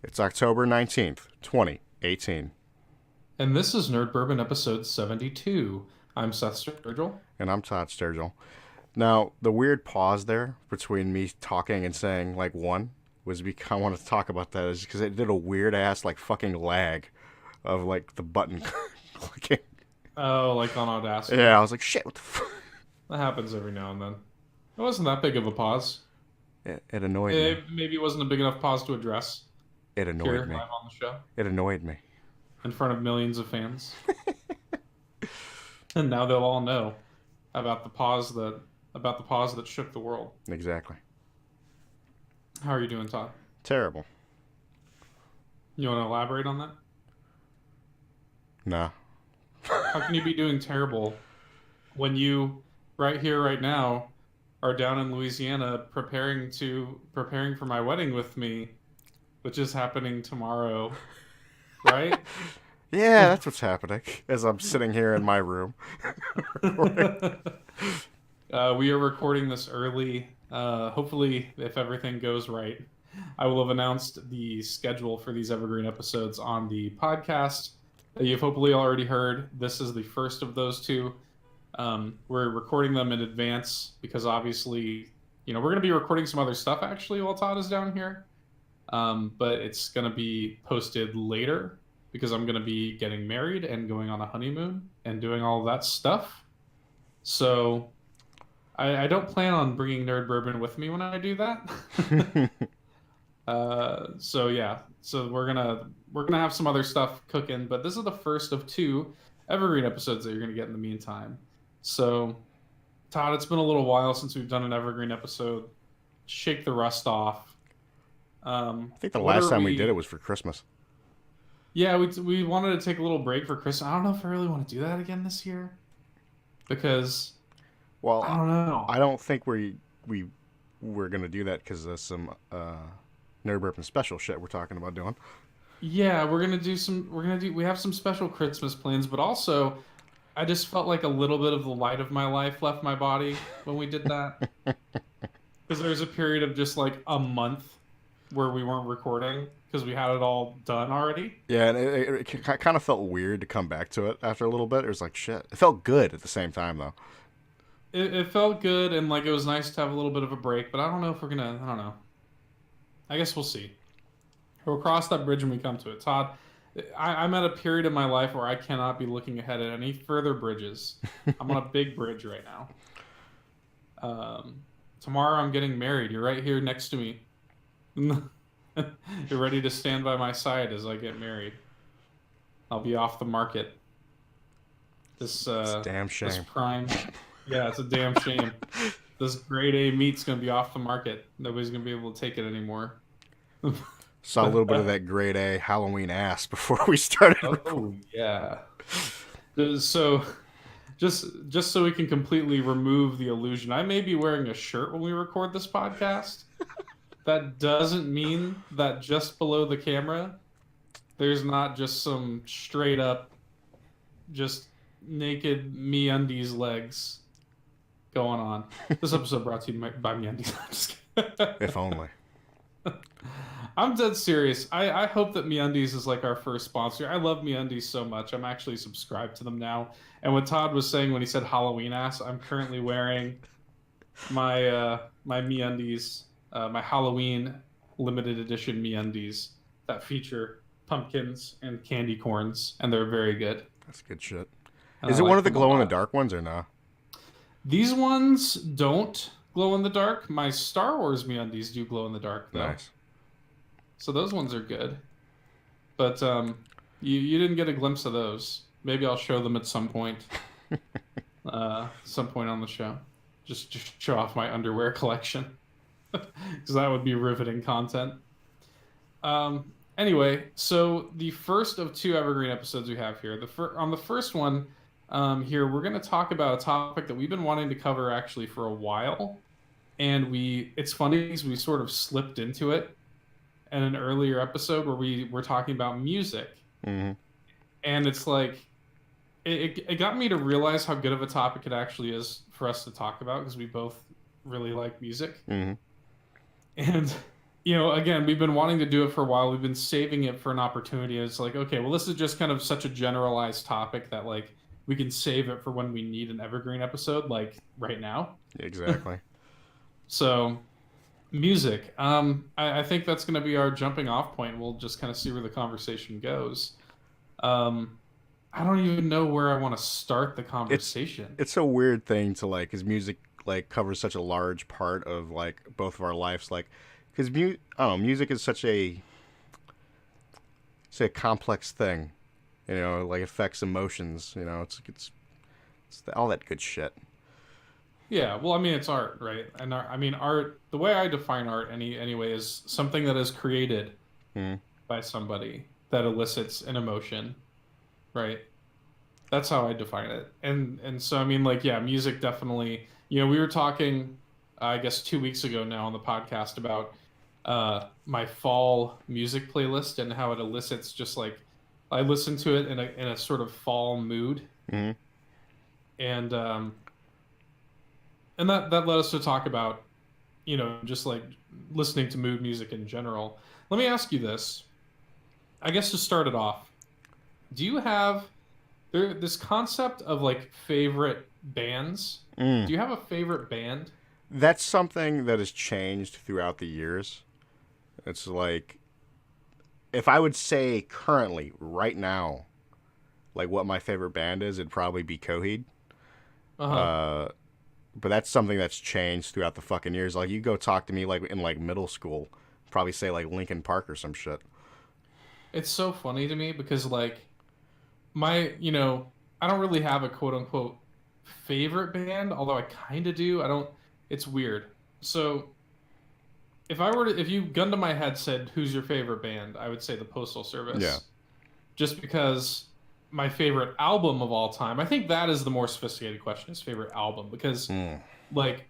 It's October 19th, 2018. And this is Nerd Bourbon episode 72. I'm Seth Sturgill. And I'm Todd Sturgill. Now, the weird pause there between me talking and saying, like, one was because I wanted to talk about that is because it did a weird ass, like, fucking lag of, like, the button clicking. Oh, like on Audacity. Yeah, I was like, shit, what the fuck? That happens every now and then. It wasn't that big of a pause. It annoyed me. Maybe it wasn't a big enough pause to address It annoyed here me. live on the show It annoyed me. in front of millions of fans. And now they'll all know about the pause that shook the world. Exactly. How are you doing, Todd? Terrible. You want to elaborate on that? Nah. How can you be doing terrible when you, right here, right now, are down in Louisiana preparing for my wedding with me, which is happening tomorrow, right? Yeah, that's what's happening as I'm sitting here in my room. We are recording this early. Hopefully, if everything goes right, I will have announced the schedule for these evergreen episodes on the podcast that you've hopefully already heard. This is the first of those two. We're recording them in advance because obviously, we're going to be recording some other stuff actually while Todd is down here. But it's going to be posted later because I'm going to be getting married and going on a honeymoon and doing all of that stuff. So I don't plan on bringing Nerd Bourbon with me when I do that. So yeah, so we're gonna have some other stuff cooking, but this is the first of two evergreen episodes that you're gonna get in the meantime. So, Todd, it's been a little while since we've done an evergreen episode. Shake the rust off. I think the last time we did it was for Christmas. Yeah, we wanted to take a little break for Christmas. I don't know if I really want to do that again this year because Well, I don't know. I don't think we're gonna do that because of some Nerd Bourbon special shit we're talking about doing. Yeah, we have some special Christmas plans, but also I just felt like a little bit of the light of my life left my body when we did that. Because there was a period of just like a month where we weren't recording because we had it all done already. Yeah, and it kind of felt weird to come back to it after a little bit. It was like shit. It felt good at the same time though. It felt good and like it was nice to have a little bit of a break, but I don't know if I don't know. I guess we'll see. We'll cross that bridge when we come to it. Todd, I'm at a period in my life where I cannot be looking ahead at any further bridges. I'm on a big bridge right now. Tomorrow I'm getting married. You're right here next to me. You're ready to stand by my side as I get married. I'll be off the market. It's a damn shame. This prime. Yeah, it's a damn shame. This grade A meat's going to be off the market. Nobody's going to be able to take it anymore. Saw a little bit of that grade A Halloween ass before we started. Oh yeah. So, just so we can completely remove the illusion, I may be wearing a shirt when we record this podcast. That doesn't mean that just below the camera, there's not just some straight up, just naked MeUndies legs going on. This episode brought to you by MeUndies. I'm just kidding. If only. I'm dead serious. I hope that MeUndies is like our first sponsor. I love MeUndies so much. I'm actually subscribed to them now. And what Todd was saying when he said Halloween ass, I'm currently wearing my my MeUndies, my Halloween limited edition MeUndies that feature pumpkins and candy corns, and they're very good. That's good shit. And Is I it one like of the them a glow in the lot. dark ones or no? These ones don't glow in the dark. My Star Wars MeUndies do glow in the dark though. Nice. So those ones are good. But you didn't get a glimpse of those. Maybe I'll show them at some point. Some point on the show. Just show off my underwear collection. Because that would be riveting content. Anyway, so the first of two evergreen episodes we have here. On the first one here, we're going to talk about a topic that we've been wanting to cover actually for a while. And it's funny because we sort of slipped into it in an earlier episode where we were talking about music. Mm-hmm. And it's like, it got me to realize how good of a topic it actually is for us to talk about because we both really like music. Mm-hmm. And again, we've been wanting to do it for a while. We've been saving it for an opportunity. It's like, okay, well, this is just kind of such a generalized topic that like we can save it for when we need an evergreen episode, like right now. Exactly. So, music. I think that's going to be our jumping off point. We'll just kind of see where the conversation goes. Um, I don't even know where I want to start the It's conversation. it's a weird thing to like, cause music like covers such a large part of like both of our lives. Like, cause I don't know, music is such a complex thing. Like affects emotions. It's all that good shit. Yeah, well, I mean, it's art, right? And I mean, art. The way I define art, anyway, is something that is created Mm. by somebody that elicits an emotion, right? That's how I define it. And so I mean, like, yeah, music definitely. We were talking, I guess, 2 weeks ago now on the podcast about my fall music playlist and how it elicits just like I listen to it in a sort of fall mood, Mm. and that led us to talk about just like listening to mood music in general. Let me ask you this. I guess to start it off, do you have this concept of like favorite bands? Mm. Do you have a favorite band? That's something that has changed throughout the years. It's like if I would say currently, right now, like what my favorite band is, it'd probably be Coheed. Uh-huh. Uh, but that's something that's changed throughout the fucking years. Like you go talk to me like in like middle school, probably say like Linkin Park or some shit. It's so funny to me because like I don't really have a quote unquote favorite band, although I kind of do. I don't It's weird. So, if you gun to my head said who's your favorite band, I would say the Postal Yeah. Service. Just because my favorite album of all time, I think that is the more sophisticated question, is favorite album, because Mm. like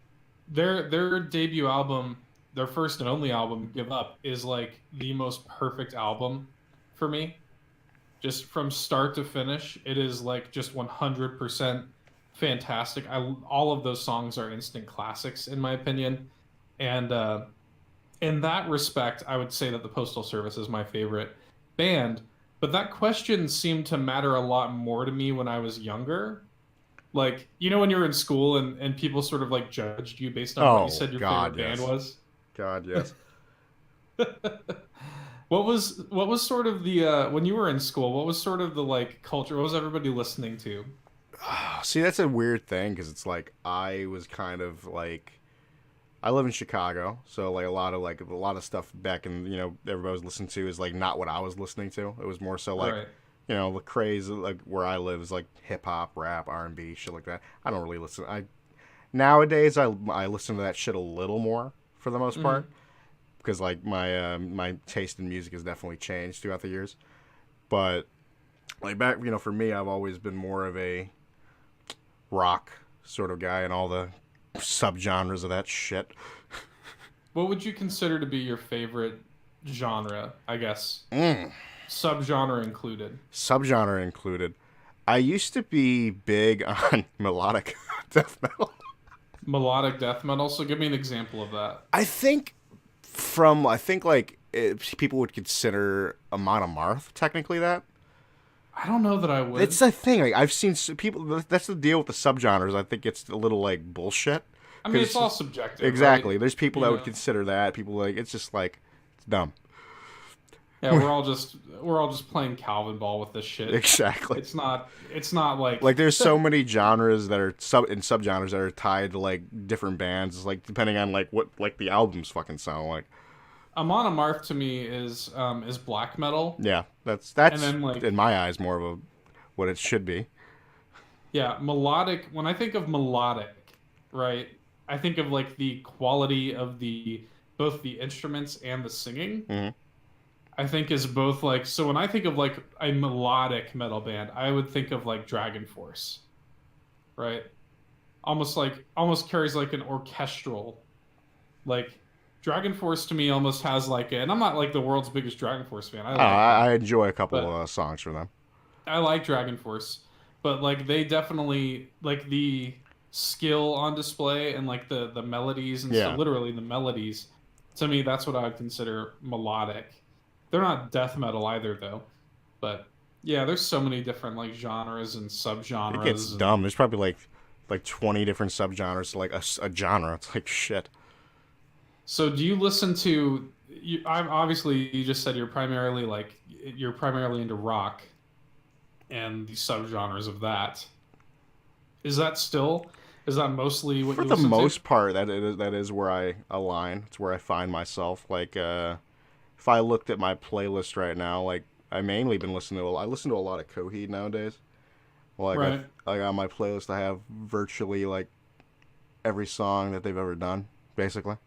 their debut album, their first and only album, Give Up, is like the most perfect album for me. Just from start to finish, it is like just 100% fantastic. All of those songs are instant classics in my opinion. And in that respect, I would say that the Postal Service is my favorite band. But that question seemed to matter a lot more to me when I was younger. Like, when you were in school and people sort of like judged you based on what you Oh said your God, favorite band yes. was. God, yes. What was sort of the when you were in school, what was sort of the like culture? What was everybody listening to? See, that's a weird thing because it's like I was kind of like I live in Chicago, so like a lot of stuff back in everybody was listening to is like not what I was listening to. It was more so like Right. the craze like where I live is like hip hop, rap, R&B, shit like that. I don't really listen. I nowadays I listen to that shit a little more for the most part Hmm. because like my taste in music has definitely changed throughout the years. But like back for me, I've always been more of a rock sort of guy and all the subgenres of that shit. What would you consider to be your favorite genre, I guess? Mm. Subgenre included. Subgenre included. I used to be big on melodic death metal. Melodic death metal. So give me an example of that. I think like people would consider Amon Amarth technically that. I don't know that I It's would. the thing. Like I've seen people. That's the deal with the subgenres. I think it's a little like bullshit. I mean, it's Because all subjective, right? exactly, there's people You that would know. consider that. People like it's just like it's dumb. Yeah, we're all just playing Calvin ball with this shit. Exactly. It's not like Like there's so many genres that are subgenres that are tied to like different bands. It's like depending on like what like the albums fucking sound like. Amon Amarth to me is black metal. Yeah, And that's then like, in my eyes more of a what it should be. yeah, melodic. When I think of melodic, right, I think of like the quality of the both the instruments and the singing. Hmm. I think is both like, so when I think of like a melodic metal band, I would think of like Dragon Force, right? Almost carries like an orchestral, like Dragon Force to me almost has like and I'm not like the world's biggest Dragon Force fan. I like them, I enjoy a couple but songs from them. I like Dragon Force, but like they definitely like the skill on display and like the melodies and Yeah, stuff, literally the melodies To me, that's what I would consider melodic. They're not death metal either, though. But yeah, there's so many different like genres and It gets subgenres, and dumb. There's probably like 20 different subgenres to like a genre. It's like shit. so do you listen to? I'm obviously you just said you're primarily into rock and the subgenres of that. Is that still? Is that mostly what For you the listen to? most part, that is where I align. It's where I find myself. Like, if I looked at my playlist right now, like I mainly been listening to. I listen to a lot of Coheed nowadays. Like Right. like on my playlist, I have virtually like every song that they've ever done, basically.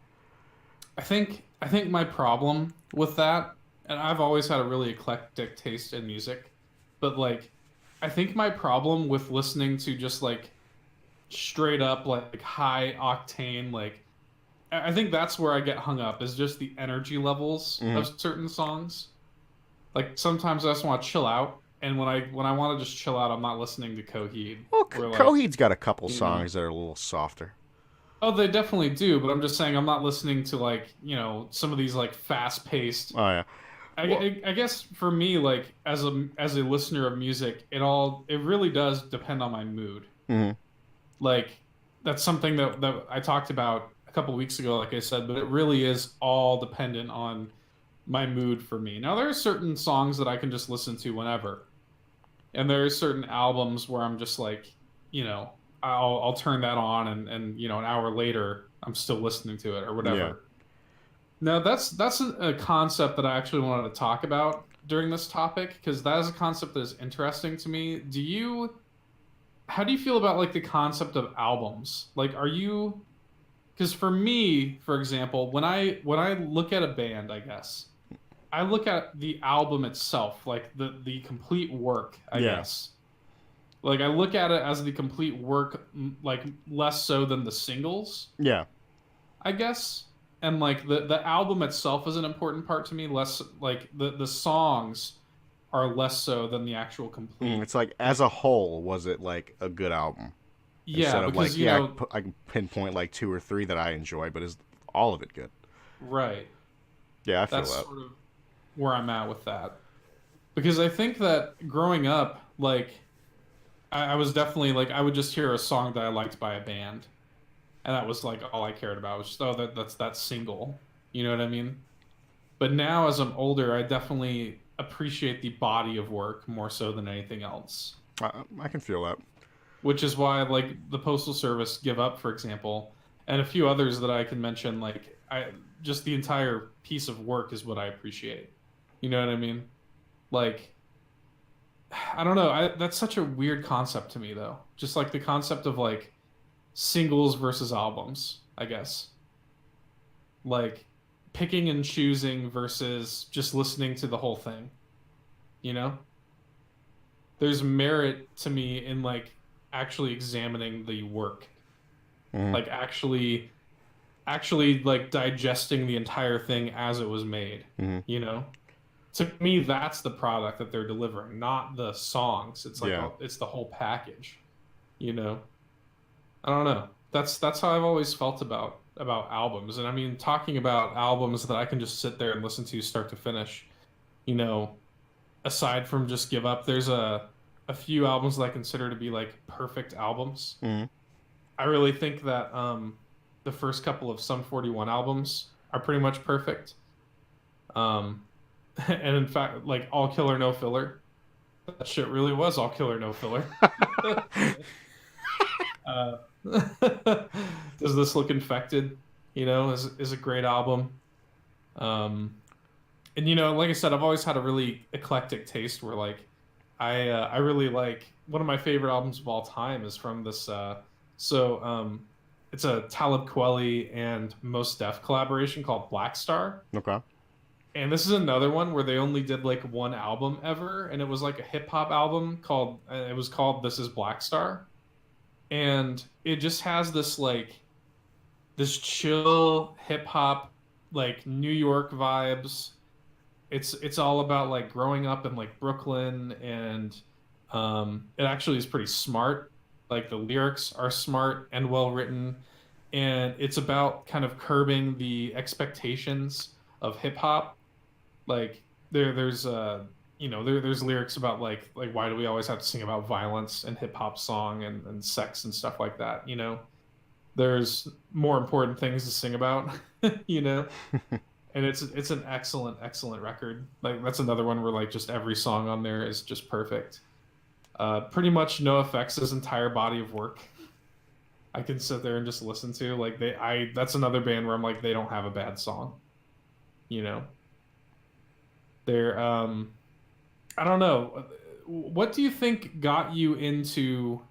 I think my problem with that, and I've always had a really eclectic taste in music, but like I think my problem with listening to just like straight up like high octane like I think that's where I get hung up is just the energy levels Mm-hmm. of certain songs. Like sometimes I just want to chill out, and when I want to just chill out, I'm not listening to Coheed. Well, Where like, Coheed's got a couple you know, songs that are a little softer. oh, they definitely do, but I'm just saying I'm not listening to like, some of these like fast-paced. Oh yeah. Well, I guess for me, like as a listener of music, it really does depend on my mood. mm-hmm. Like that's something that I talked about a couple weeks ago, like I said, but it really is all dependent on my mood for me. Now there are certain songs that I can just listen to whenever, and there are certain albums where I'm just like, I'll turn that on, and an hour later I'm still listening to it or Yeah. whatever. Now that's a concept that I actually wanted to talk about during this topic because that is a concept that is interesting to me. How do you feel about like the concept of albums? Like, are you? Because for me, for example, when I look at a band, I guess I look at the album itself, like the complete work, I Yeah. guess. Like I look at it as the complete work, like less so than the singles, Yeah. I guess. And like the album itself is an important part to me, less like the songs are less so than the actual complete. It's like as a whole, was it like a good album? Yeah, Instead of because like, yeah, I can pinpoint like two or three that I enjoy, but is all of it good? right. Yeah, I feel That's that. sort of where I'm at with that. Because I think that growing up, like I was definitely like I would just hear a song that I liked by a band, and that was like all I cared about was just that's that single. You know what I mean? But now as I'm older, I definitely appreciate the body of work more so than anything else. I can feel that. Which is why like the Postal Service Give Up, for example, and a few others that I can mention, like I just the entire piece of work is what I appreciate. You know what I mean? Like I don't know. That's such a weird concept to me, though. Just like the concept of like singles versus albums, I guess. Like picking and choosing versus just listening to the whole thing. You know, there's merit to me in like actually examining the work, Mm-hmm. like actually like digesting the entire thing as it was made. Mm-hmm. You know, to me that's the product that they're delivering, not the songs. It's like Yeah. it's the whole package. You know, I don't know. That's how I've always felt about albums. And I mean, talking about albums that I can just sit there and listen to start to finish. You know, aside from just Give Up, there's a few albums that I consider to be like perfect albums. Mm-hmm. I really think that the first couple of Sum 41 albums are pretty much perfect. Um, and in fact, like All Killer No Filler, that shit really was all killer no filler. uh, Does This Look Infected? Is a great album. Um, and like I said, I've always had a really eclectic taste where like I really like one of my favorite albums of all time is from this. It's a Talib Kweli and Mos Def collaboration called Black Star. Okay. And this is another one where they only did like one album ever, and it was like a hip hop album called. It was called This Is Black Star, and it just has this chill hip hop like New York vibes. It's all about like growing up in like Brooklyn, and it actually is pretty smart. Like the lyrics are smart and well written, and it's about kind of curbing the expectations of hip hop. Like there's there's lyrics about like why do we always have to sing about violence and hip hop song and sex and stuff like that, you know? There's more important things to sing about, you know? And it's an excellent record. Like that's another one where like just every song on there is just perfect. Pretty much No Effects' entire body of work I can sit there and just listen to. Like that's another band where I'm like they don't have a bad song, you know. They're I don't know. What do you think got you into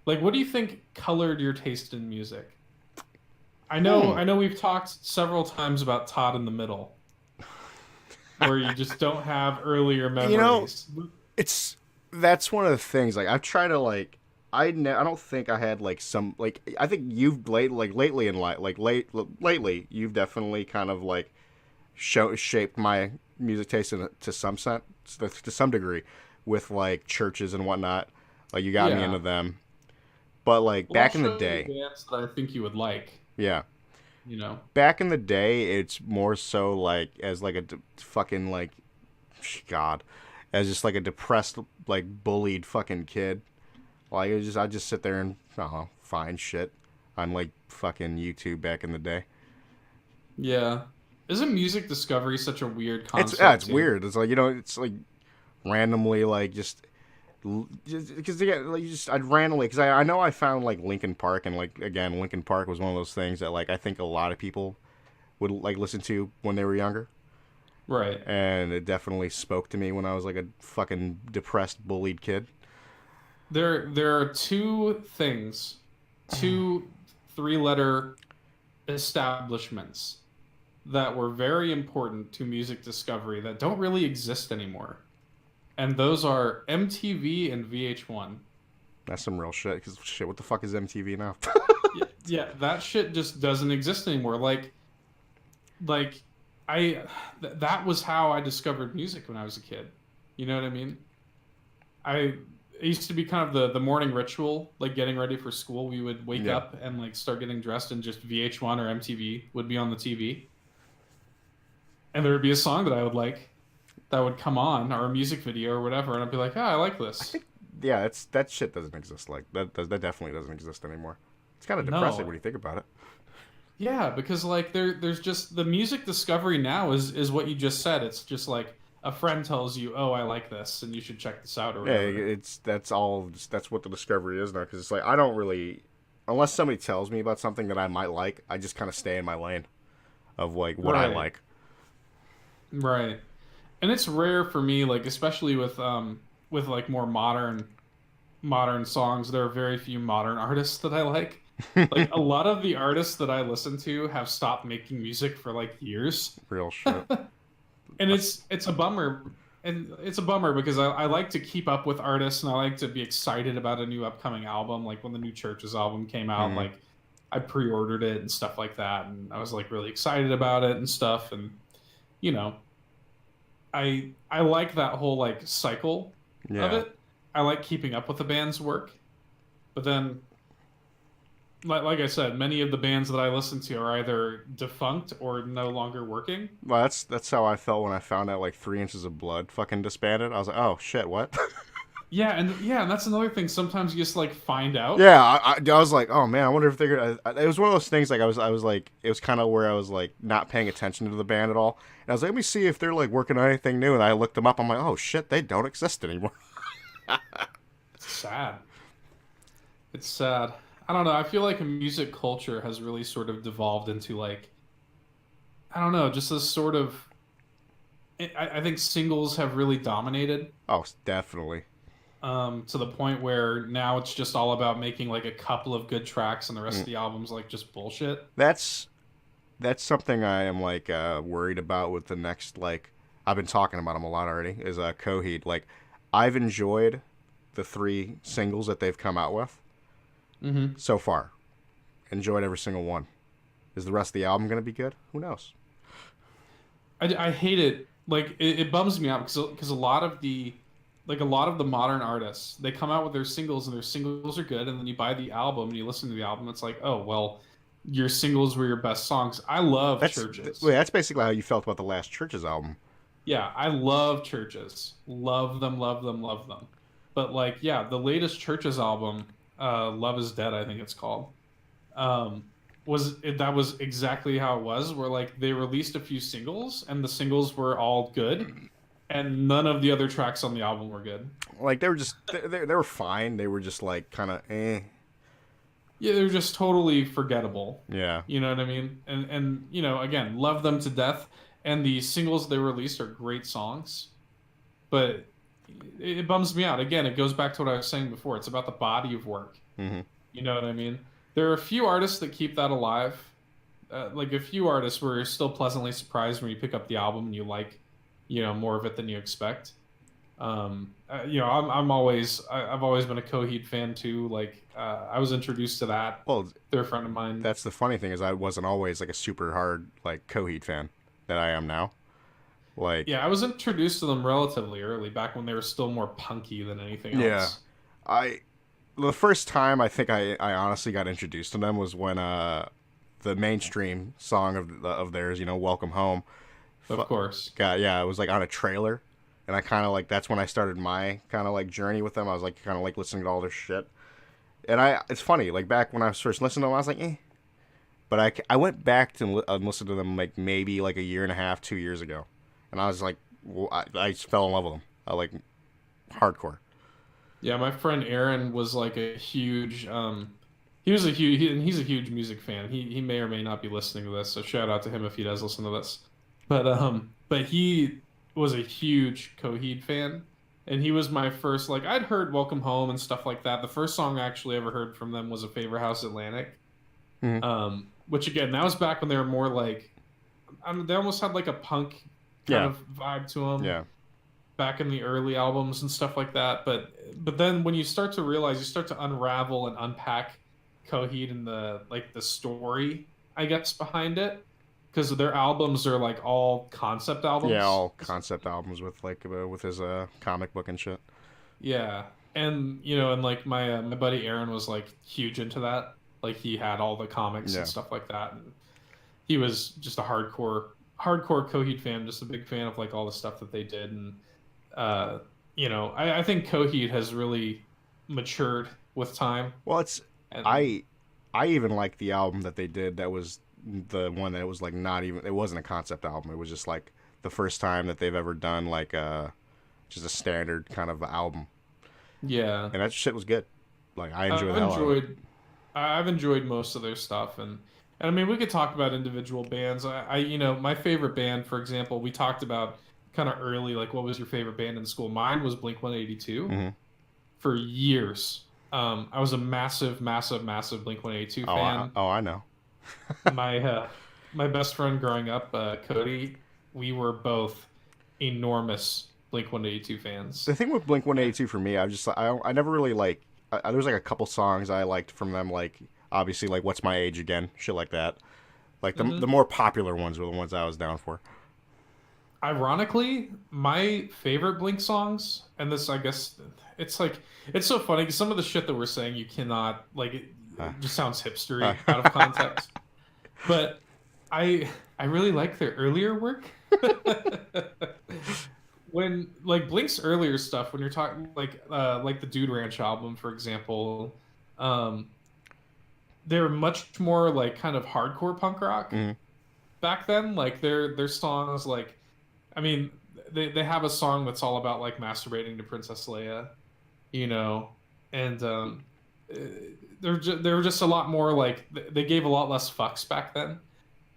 like what do you think colored your taste in music? Hmm. I know we've talked several times about Todd in the Middle, where you just don't have earlier You know, memories. it's that's one of the things. Like I've tried to like. I don't think I had like some like I think you've lately in life lately you've definitely kind of like shaped my music taste to some sense to some degree with like churches and whatnot. Like you got me into Yeah. them, but like Well, I'll back in the show you day, bands that I think you would like, yeah, you know. back in the day, it's more so like as like a fucking like God, as just like a depressed like bullied fucking kid. Like it was just I just sit there and find shit on like fucking YouTube back in the day. Yeah. Isn't music discovery such a weird It's concept too? weird. It's like it's like randomly like just because yeah, like I'd randomly because I know I found like Linkin Park and like again Linkin Park was one of those things that like I think a lot of people would like listen to when they were younger, Right. and it definitely spoke to me when I was like a fucking depressed bullied kid. There are two things, two three-letter establishments that were very important to music discovery that don't really exist anymore. And those are MTV and VH1. That's some real shit. Because shit, what the fuck is MTV now? Yeah, that shit just doesn't exist anymore. Like that was how I discovered music when I was a kid. You know what I mean? I it used to be kind of the morning ritual, like getting ready for school. We would wake Yeah. up and like start getting dressed, and just VH1 or MTV would be on the TV, and there would be a song that I would like that would come on, or a music video or whatever, and I'd be like, "Oh, I like I this." think yeah, it's that shit doesn't exist like that definitely doesn't exist anymore. It's kind of depressing No, when you think about it. yeah, because like there's just the music discovery now is what you just said. It's just like a friend tells you, "Oh, I like this, and you should check this out," or Yeah, whatever. it's that's all. That's what the discovery is now. Because it's like I don't really, unless somebody tells me about something that I might like, I just kind of stay in my lane of like what I Right, like. right. And it's rare for me, like especially with like more modern songs. There are very few modern artists that I like. Like a lot of the artists that I listen to have stopped making music for like years. Real shit. And it's a bummer. And it's a bummer because I like to keep up with artists and I like to be excited about a new upcoming album. Like when the new Churches album came out, Mm-hmm. like I pre-ordered it and stuff like that, and I was like really excited about it and stuff. And you know, I like that whole like cycle of Yeah. it. I like keeping up with the band's work, but then like I said, many of the bands that I listen to are either defunct or no longer working. Well, that's how I felt when I found out like 3 Inches of Blood fucking disbanded. I was like, oh shit, what? Yeah, and that's another thing. Sometimes you just like find out. Yeah, I was like, oh man, I wonder if they're gonna. It was one of those things like I was like, it was kind of where I was like not paying attention to the band at all, and I was like, let me see if they're like working on anything new, and I looked them up. I'm like, oh shit, they don't exist anymore. It's sad. It's sad. I don't know. I feel like music culture has really sort of devolved into like I don't know, just this sort of. I think singles have really dominated, Oh, definitely. to the point where now it's just all about making like a couple of good tracks and the rest of Mm. the album's like just bullshit. That's that's something I am like worried about with the next like I've been talking about them a lot already is Coheed. Like I've enjoyed the 3 singles that they've come out with Hmm. so far. Enjoyed every single one. Is the rest of the album gonna be good? Who knows? I hate it. Like it bums me out because a lot of the like a lot of the modern artists they come out with their singles and their singles are good and then you buy the album and you listen to the album it's like oh well your singles were your best songs. I love Wait, Churches. that's basically how you felt about the last Churches album. Yeah, I love Churches. Love them, love them, love them. But like, yeah, the latest Churches album, Love Is Dead, I think it's called, um, that was exactly how it was, where like they released a few singles and the singles were all good, and none of the other tracks on the album were good. Like they were just they were fine. They were just like kind of eh. Yeah, they're just totally forgettable. Yeah. You know what I mean? And you know, again, love them to death. And the singles they released are great songs, but it bums me out. Again, it goes back to what I was saying before. It's about the body of work. Hmm. You know what I mean? There are a few artists that keep that alive. Like a few artists where you're still pleasantly surprised when you pick up the album and you like, you know, more of it than you expect. You know, I've always been a Coheed fan too. Like, I was introduced to that Well, through a friend of mine. that's the funny thing is I wasn't always like a super hard like Coheed fan that I am now. Like, Yeah, I was introduced to them relatively early, back when they were still more punky than anything yeah, else. I the first time I think I honestly got introduced to them was when the mainstream song of theirs, you know, Welcome Home, Of course. got yeah, it was like on a trailer, and I kind of like that's when I started my kind of like journey with them. I was like kind of like listening to all their shit, and it's funny like back when I was first listening to them, I was like eh, but I went back to listen to them like maybe like a year and a half, 2 years ago, and I was like I just fell in love with them. I like hardcore. Yeah, my friend Aaron was like a huge he was a huge and he's a huge music fan. He may or may not be listening to this, so shout out to him if he does listen to this. But he was a huge Coheed fan, and he was my first, like, I'd heard Welcome Home and stuff like that. The first song I actually ever heard from them was A Favor House Atlantic. Hmm. Which again, that was back when they were more like, they almost had like a punk kind Yeah, of vibe to them yeah, back in the early albums and stuff like that. But then when you start to realize, you start to unravel and unpack Coheed and the like the story, I guess, behind it, because their albums are like all concept yeah. albums. All concept albums with like with his comic book and shit. Yeah, and you know, and like my buddy Aaron was like huge into that. Like he had all the comics and Yeah. stuff like that, and he was just a hardcore Coheed fan, just a big fan of like all the stuff that they did. And uh, you know, I think Coheed has really matured with time. Well, it's And I I even like the album that they did. That was the one that was like not even. It wasn't a concept album. It was just like the first time that they've ever done like just a standard kind of album, yeah, and that shit was good. Like I enjoyed I've the hell out of it. enjoyed I've enjoyed most of their stuff. And I mean, we could talk about individual bands. You know, my favorite band, for example, we talked about kind of early, like what was your favorite band in school? Mine was Blink 182 Hmm. for years. I was a massive, massive, massive Blink 182 fan. Oh, I know. My my best friend growing up, Cody, we were both enormous Blink 182 fans. The thing with Blink One And Eighty Two for me, I never really like. There was like a couple songs I liked from them, like obviously like "What's My Age Again," shit like that. Like the mhm. more popular ones were the ones I was down for. Ironically, my favorite Blink songs, and this, I guess, it's like, it's so funny because some of the shit that we're saying, you cannot, like, Uh, it just sounds uh, hipstery out of context. But I really like their earlier work. When, like, Blink's earlier stuff, when you're talking, like the Dude Ranch album, for example, um, they're much more, like, kind of hardcore punk rock mhm. back then. Like, their songs, like, I mean, they have a song that's all about like masturbating to Princess Leia, you know, and uh, they were just a lot more like they gave a lot less fucks back then,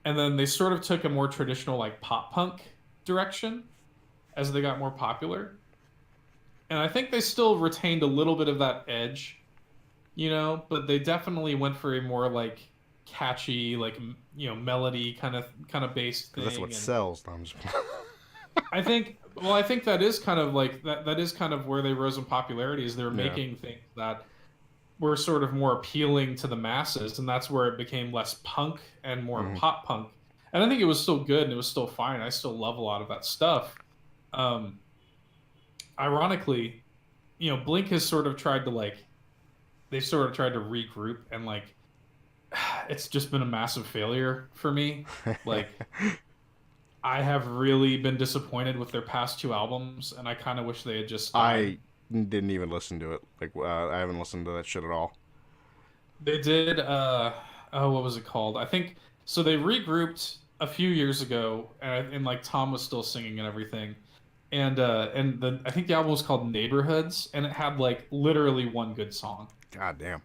and then they sort of took a more traditional like pop punk direction as they got more popular, and I think they still retained a little bit of that edge, you know, but they definitely went for a more like catchy, like you know, melody kind of based Because that's thing. what And sells. No, I'm just- I think, well, I think that is kind of like that is kind of where they rose in popularity, is they're yeah. making things that were sort of more appealing to the masses, and that's where it became less punk and more Hmm. pop punk. And I think it was still good and it was still fine. I still love a lot of that stuff. Um, Ironically, you know, Blink has sort of tried to like, they sort of tried to regroup and like it's just been a massive failure for me. Like, I have really been disappointed with their past two albums, and I kind of wish they had just died. I didn't even listen to it. Like, I haven't listened to that shit at all. They did, oh, what was it called? I think so. They regrouped a few years ago, and like Tom was still singing and everything. And I think the album was called Neighborhoods, and it had like literally one good song. God damn.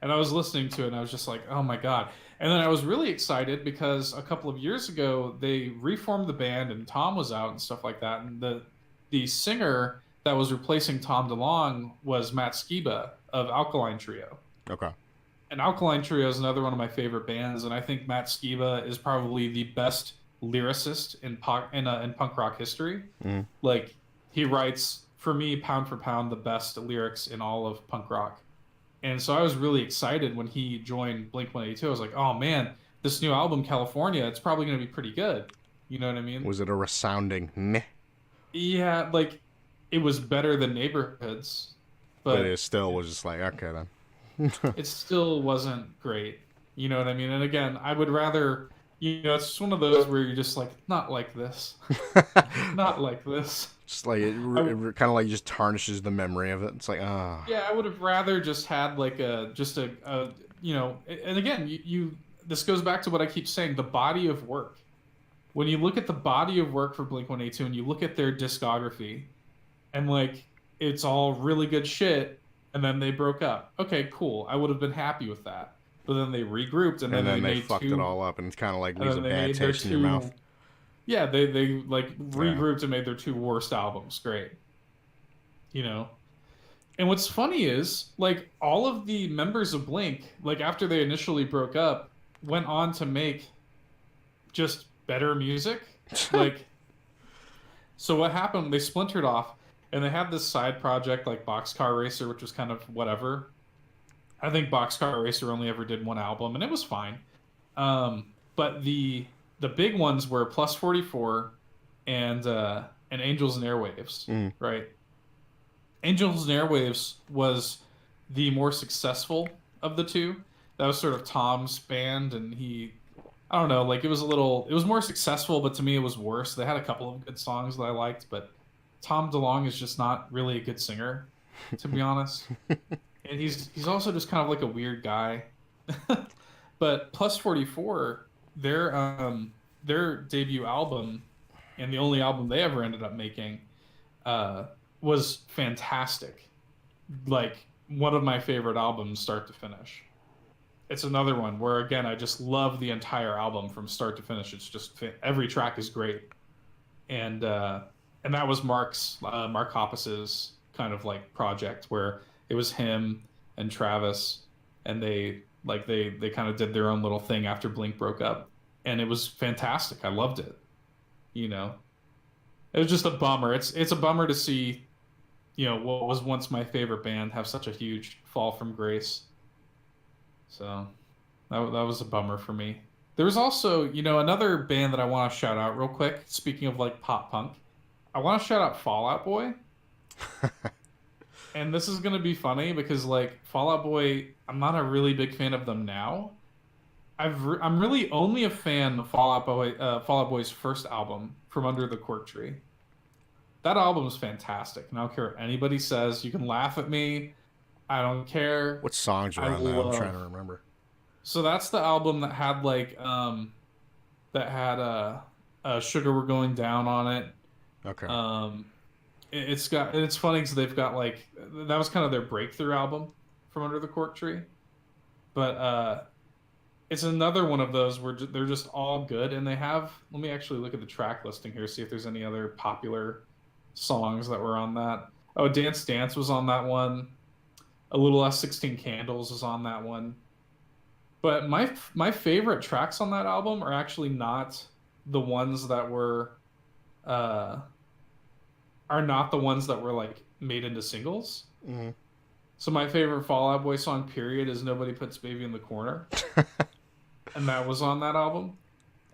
And I was listening to it, and I was just like, oh my God. And then I was really excited because a couple of years ago they reformed the band, and Tom was out and stuff like that. And the singer that was replacing Tom DeLonge was Matt Skiba of Alkaline Trio. Okay. And Alkaline Trio is another one of my favorite bands, and I think Matt Skiba is probably the best lyricist in punk rock history. Mm. Like, he writes, for me, pound for pound, the best lyrics in all of punk rock. And so I was really excited when he joined Blink 182. I was like, oh man, this new album, California, it's probably going to be pretty good. You know what I mean? Was it a resounding meh? Yeah, like, it was better than Neighborhoods, But but it still was just like, okay then. it still wasn't great. You know what I mean? And again, I would rather, it's just one of those where you're just like, not like this, not like this. Just like it kind of like just tarnishes the memory of it. It's like, ah. Yeah, I would have rather just had like and again, this goes back to what I keep saying, the body of work. When you look at the body of work for Blink-182 and you look at their discography, and like, it's all really good shit, and then they broke up. Okay, cool. I would have been happy with that. But then they regrouped, and then they they made fucked two, it all up, and it's kind of like and leaves a then they bad made their taste in your mouth. yeah, they like Yeah. regrouped and made their two worst albums. Great. You know? And what's funny is, like, all of the members of Blink, like, after they initially broke up, went on to make just better music. Like, so what happened? They splintered off, and they had this side project like Boxcar Racer, which was kind of whatever. I think Boxcar Racer only ever did one album, and it was fine. But the big ones were Plus 44 and Angels and Airwaves, Mm. right? Angels and Airwaves was the more successful of the two. That was sort of Tom's band, and I don't know, like, it was more successful, but to me it was worse. They had a couple of good songs that I liked, but Tom DeLonge is just not really a good singer, to be honest. And he's also just kind of like a weird guy. But Plus 44, their debut album, and the only album they ever ended up making, was fantastic. Like, one of my favorite albums, start to finish. It's another one where, again, I just love the entire album from start to finish. It's just every track is great, and that was Mark Hoppus's kind of like project, where it was him and Travis, and they kind of did their own little thing after Blink broke up, and it was fantastic. I loved it. It was just a bummer. It's a bummer to see, what was once my favorite band have such a huge fall from grace. So that was a bummer for me. There was also, another band that I want to shout out real quick. Speaking of like pop punk, I want to shout out Fall Out Boy. And this is going to be funny because, like, Fall Out Boy, I'm not a really big fan of them now. I'm really only a fan of Fall Out Boy's first album, From Under the Cork Tree. That album is fantastic, and I don't care what anybody says. You can laugh at me. I don't care. What songs are on that? I'm trying to remember. So that's the album that had like Sugar We're Going Down on it. Okay. It's funny because they've got like, that was kind of their breakthrough album, From Under the Cork Tree. But it's another one of those where they're just all good, and they have, let me actually look at the track listing here, see if there's any other popular songs that were on that. Oh, Dance Dance was on that one. A Little Less 16 Candles was on that one. But my favorite tracks on that album are actually not the ones that were are not the ones that were like made into singles. Mm-hmm. So my favorite Fall Out Boy song, period, is Nobody Puts Baby in the Corner. And that was on that album.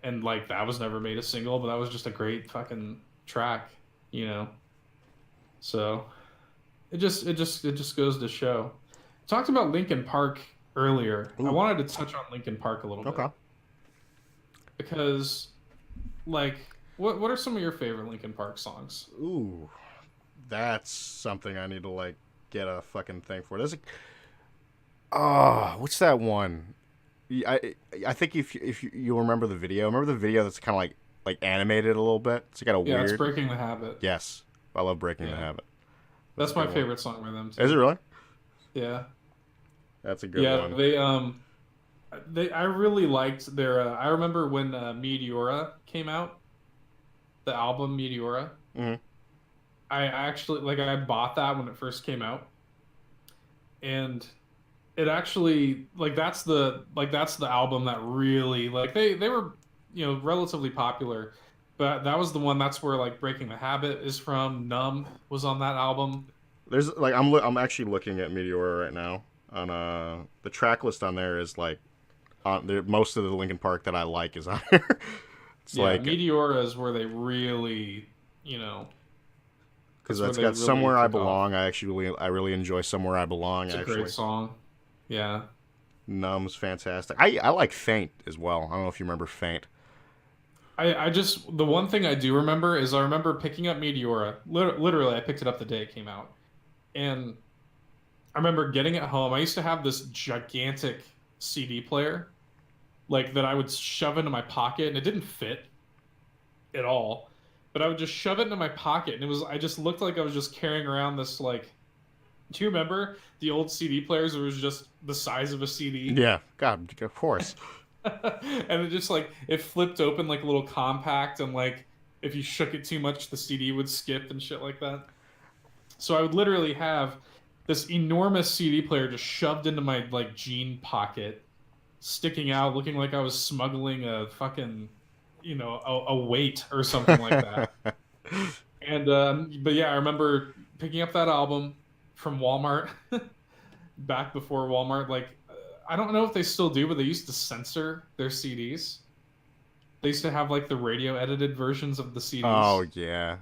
And like, that was never made a single, but that was just a great fucking track, So it just goes to show. Talked about Linkin Park earlier, I Ooh, wanted to touch on Linkin Park a little okay. bit because, like, what are some of your favorite Linkin Park songs? Ooh, that's something I need to like get a fucking thing for. There's a what's that one? I think if you remember the video, remember the video that's kind of like animated a little bit. It's got a Yeah, it's weird. Breaking the Habit. Yes, I love Breaking the Yeah, Habit. That's a that's my good one. favorite song by them Is it too. really? Yeah, That's a good yeah. one. I really liked their. I remember when Meteora came out, the album Meteora. Hmm. I actually like I bought that when it first came out, and it actually that's the album that really like they were relatively popular, but that was the one that's where like Breaking the Habit is from. Numb was on that album. There's like I'm actually looking at Meteora right now. On the track list on there is like on there, most of the Linkin Park that I like is on here. It's Yeah, like Meteora is where they really, you know, because that's where that's they got really Somewhere I took off. Belong. I really enjoy Somewhere I Belong. It's a great Actually, song. Yeah. Numb's fantastic. I like Faint as well. I don't know if you remember Faint. I just the one thing I do remember is I remember picking up Meteora. Literally, I picked it up the day it came out, and I remember getting it home. I used to have this gigantic CD player, like that I would shove into my pocket, and it didn't fit at all. But I would just shove it into my pocket, and I just looked like I was just carrying around this like. Do you remember the old CD players? It was just the size of a CD, Yeah, God, of course. and it just like it flipped open like a little compact, and like if you shook it too much, the CD would skip and shit like that. So I would literally have this enormous CD player just shoved into my like jean pocket, sticking out, looking like I was smuggling a fucking, a weight or something like that. And but yeah, I remember picking up that album from Walmart back before Walmart. Like, I don't know if they still do, but they used to censor their CDs. They used to have like the radio edited versions of the CDs. Oh yeah.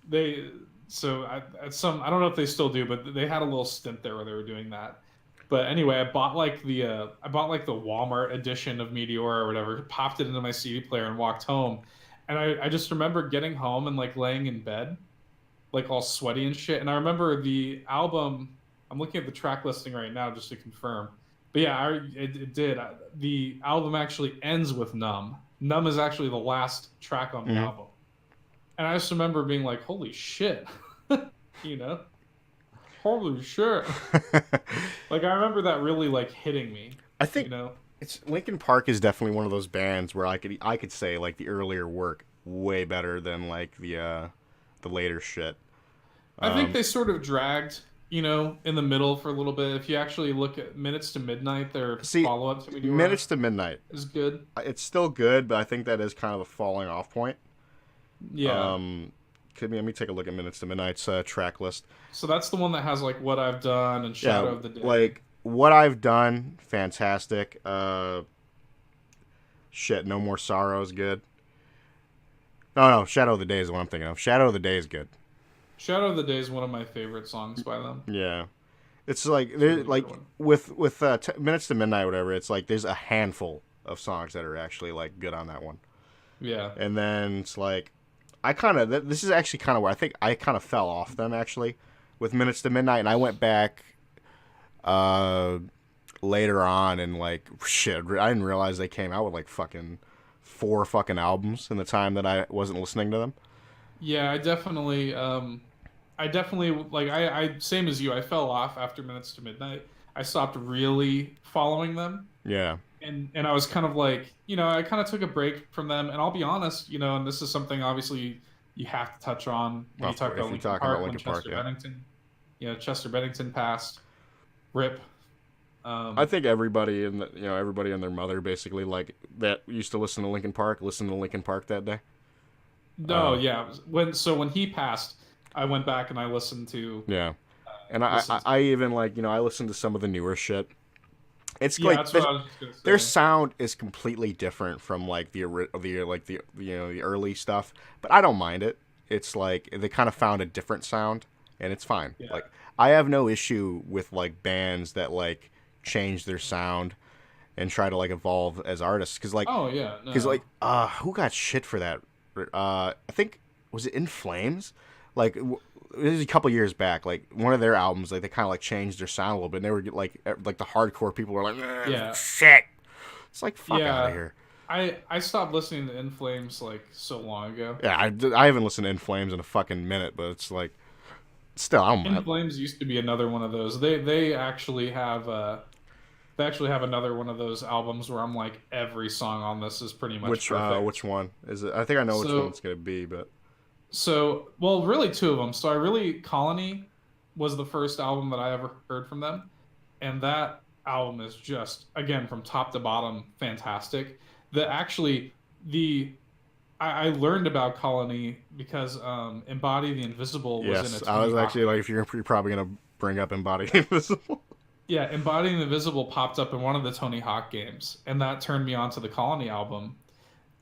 They so at some I don't know if they still do, but they had a little stint there where they were doing that. But anyway, I bought like the Walmart edition of Meteor or whatever, popped it into my CD player and walked home. And I just remember getting home and like laying in bed, like all sweaty and shit. And I remember the album. I'm looking at the track listing right now just to confirm. But yeah, it did. The album actually ends with "Numb." "Numb" is actually the last track on the Hmm. album. And I just remember being like, "Holy shit," you know, "Holy shit." Like I remember that really like hitting me, I you think know. it's Linkin Park is definitely one of those bands where I could say like the earlier work way better than like the later shit. I think Um, they sort of dragged, in the middle for a little bit. If you actually look at "Minutes to Midnight," their See, follow up to "Meteora" Minutes to Midnight. is good. It's still good, but I think that is kind of a falling off point. Yeah. Let me take a look at Minutes to Midnight's track list. So that's the one that has like "What I've Done" and Yeah, "Shadow of the Day." like what I've done, fantastic. Shit, No More Sorrow is good. No, Shadow of the Day is the one I'm thinking of. Shadow of the Day is good. "Shadow of the Day" is one of my favorite songs by them. Yeah, it's like It's a there really good like one. with Minutes to Midnight, whatever. It's like there's a handful of songs that are actually like good on that one, Yeah. and then it's like I kind of this is actually kind of where I think I kind of fell off them actually with Minutes to Midnight, and I went back uh later on and like shit, I didn't realize they came out with like fucking four fucking albums in the time that I wasn't listening to them. Yeah, I definitely like I same as you. I fell off after "Minutes to Midnight." I stopped really following them, Yeah, and I was kind of like, I kind of took a break from them. And I'll be honest, and this is something obviously you have to touch on when well, you talk if about you're Linkin talking about Park when Linkin Park, Chester yeah. Bennington, Chester Bennington passed. Rip. I Um, think everybody in everybody and their mother basically like that used to listen to Linkin Park, listened to Linkin Park that day. no, Uh, yeah. When he passed, I went back and I listened to yeah, and I, listened I to. I even like I listened to some of the newer shit. It's Yeah, like that's what I was just gonna their say. sound is completely different from like the early stuff, but I don't mind it. It's like they kind of found a different sound, and it's fine. Yeah. Like I have no issue with like bands that like change their sound and try to like evolve as artists. Oh yeah, Because no. who got shit for that? I think was it In Flames? Like it was a couple years back. Like one of their albums, like they kind of like changed their sound a little bit. And they were like the hardcore people were like, Yeah. shit. It's like fuck out of Yeah. here. I stopped listening to In Flames like so long ago. Yeah, I haven't listened to In Flames in a fucking minute, but it's like still I don't In mind. Flames used to be another one of those. They actually have another one of those albums where I'm like every song on this is pretty much perfect. Which one is it? I think I know which one So it's gonna be, but well, really two of them. So I really Colony was the first album that I ever heard from them, and that album is just again from top to bottom fantastic. The actually the I learned about Colony because Embody the Invisible was in a yes, I Tony was Hawk actually like, game. if you're probably gonna bring up Embody Invisible. Yeah, Embodying the Invisible popped up in one of the Tony Hawk games, and that turned me on to the Colony album.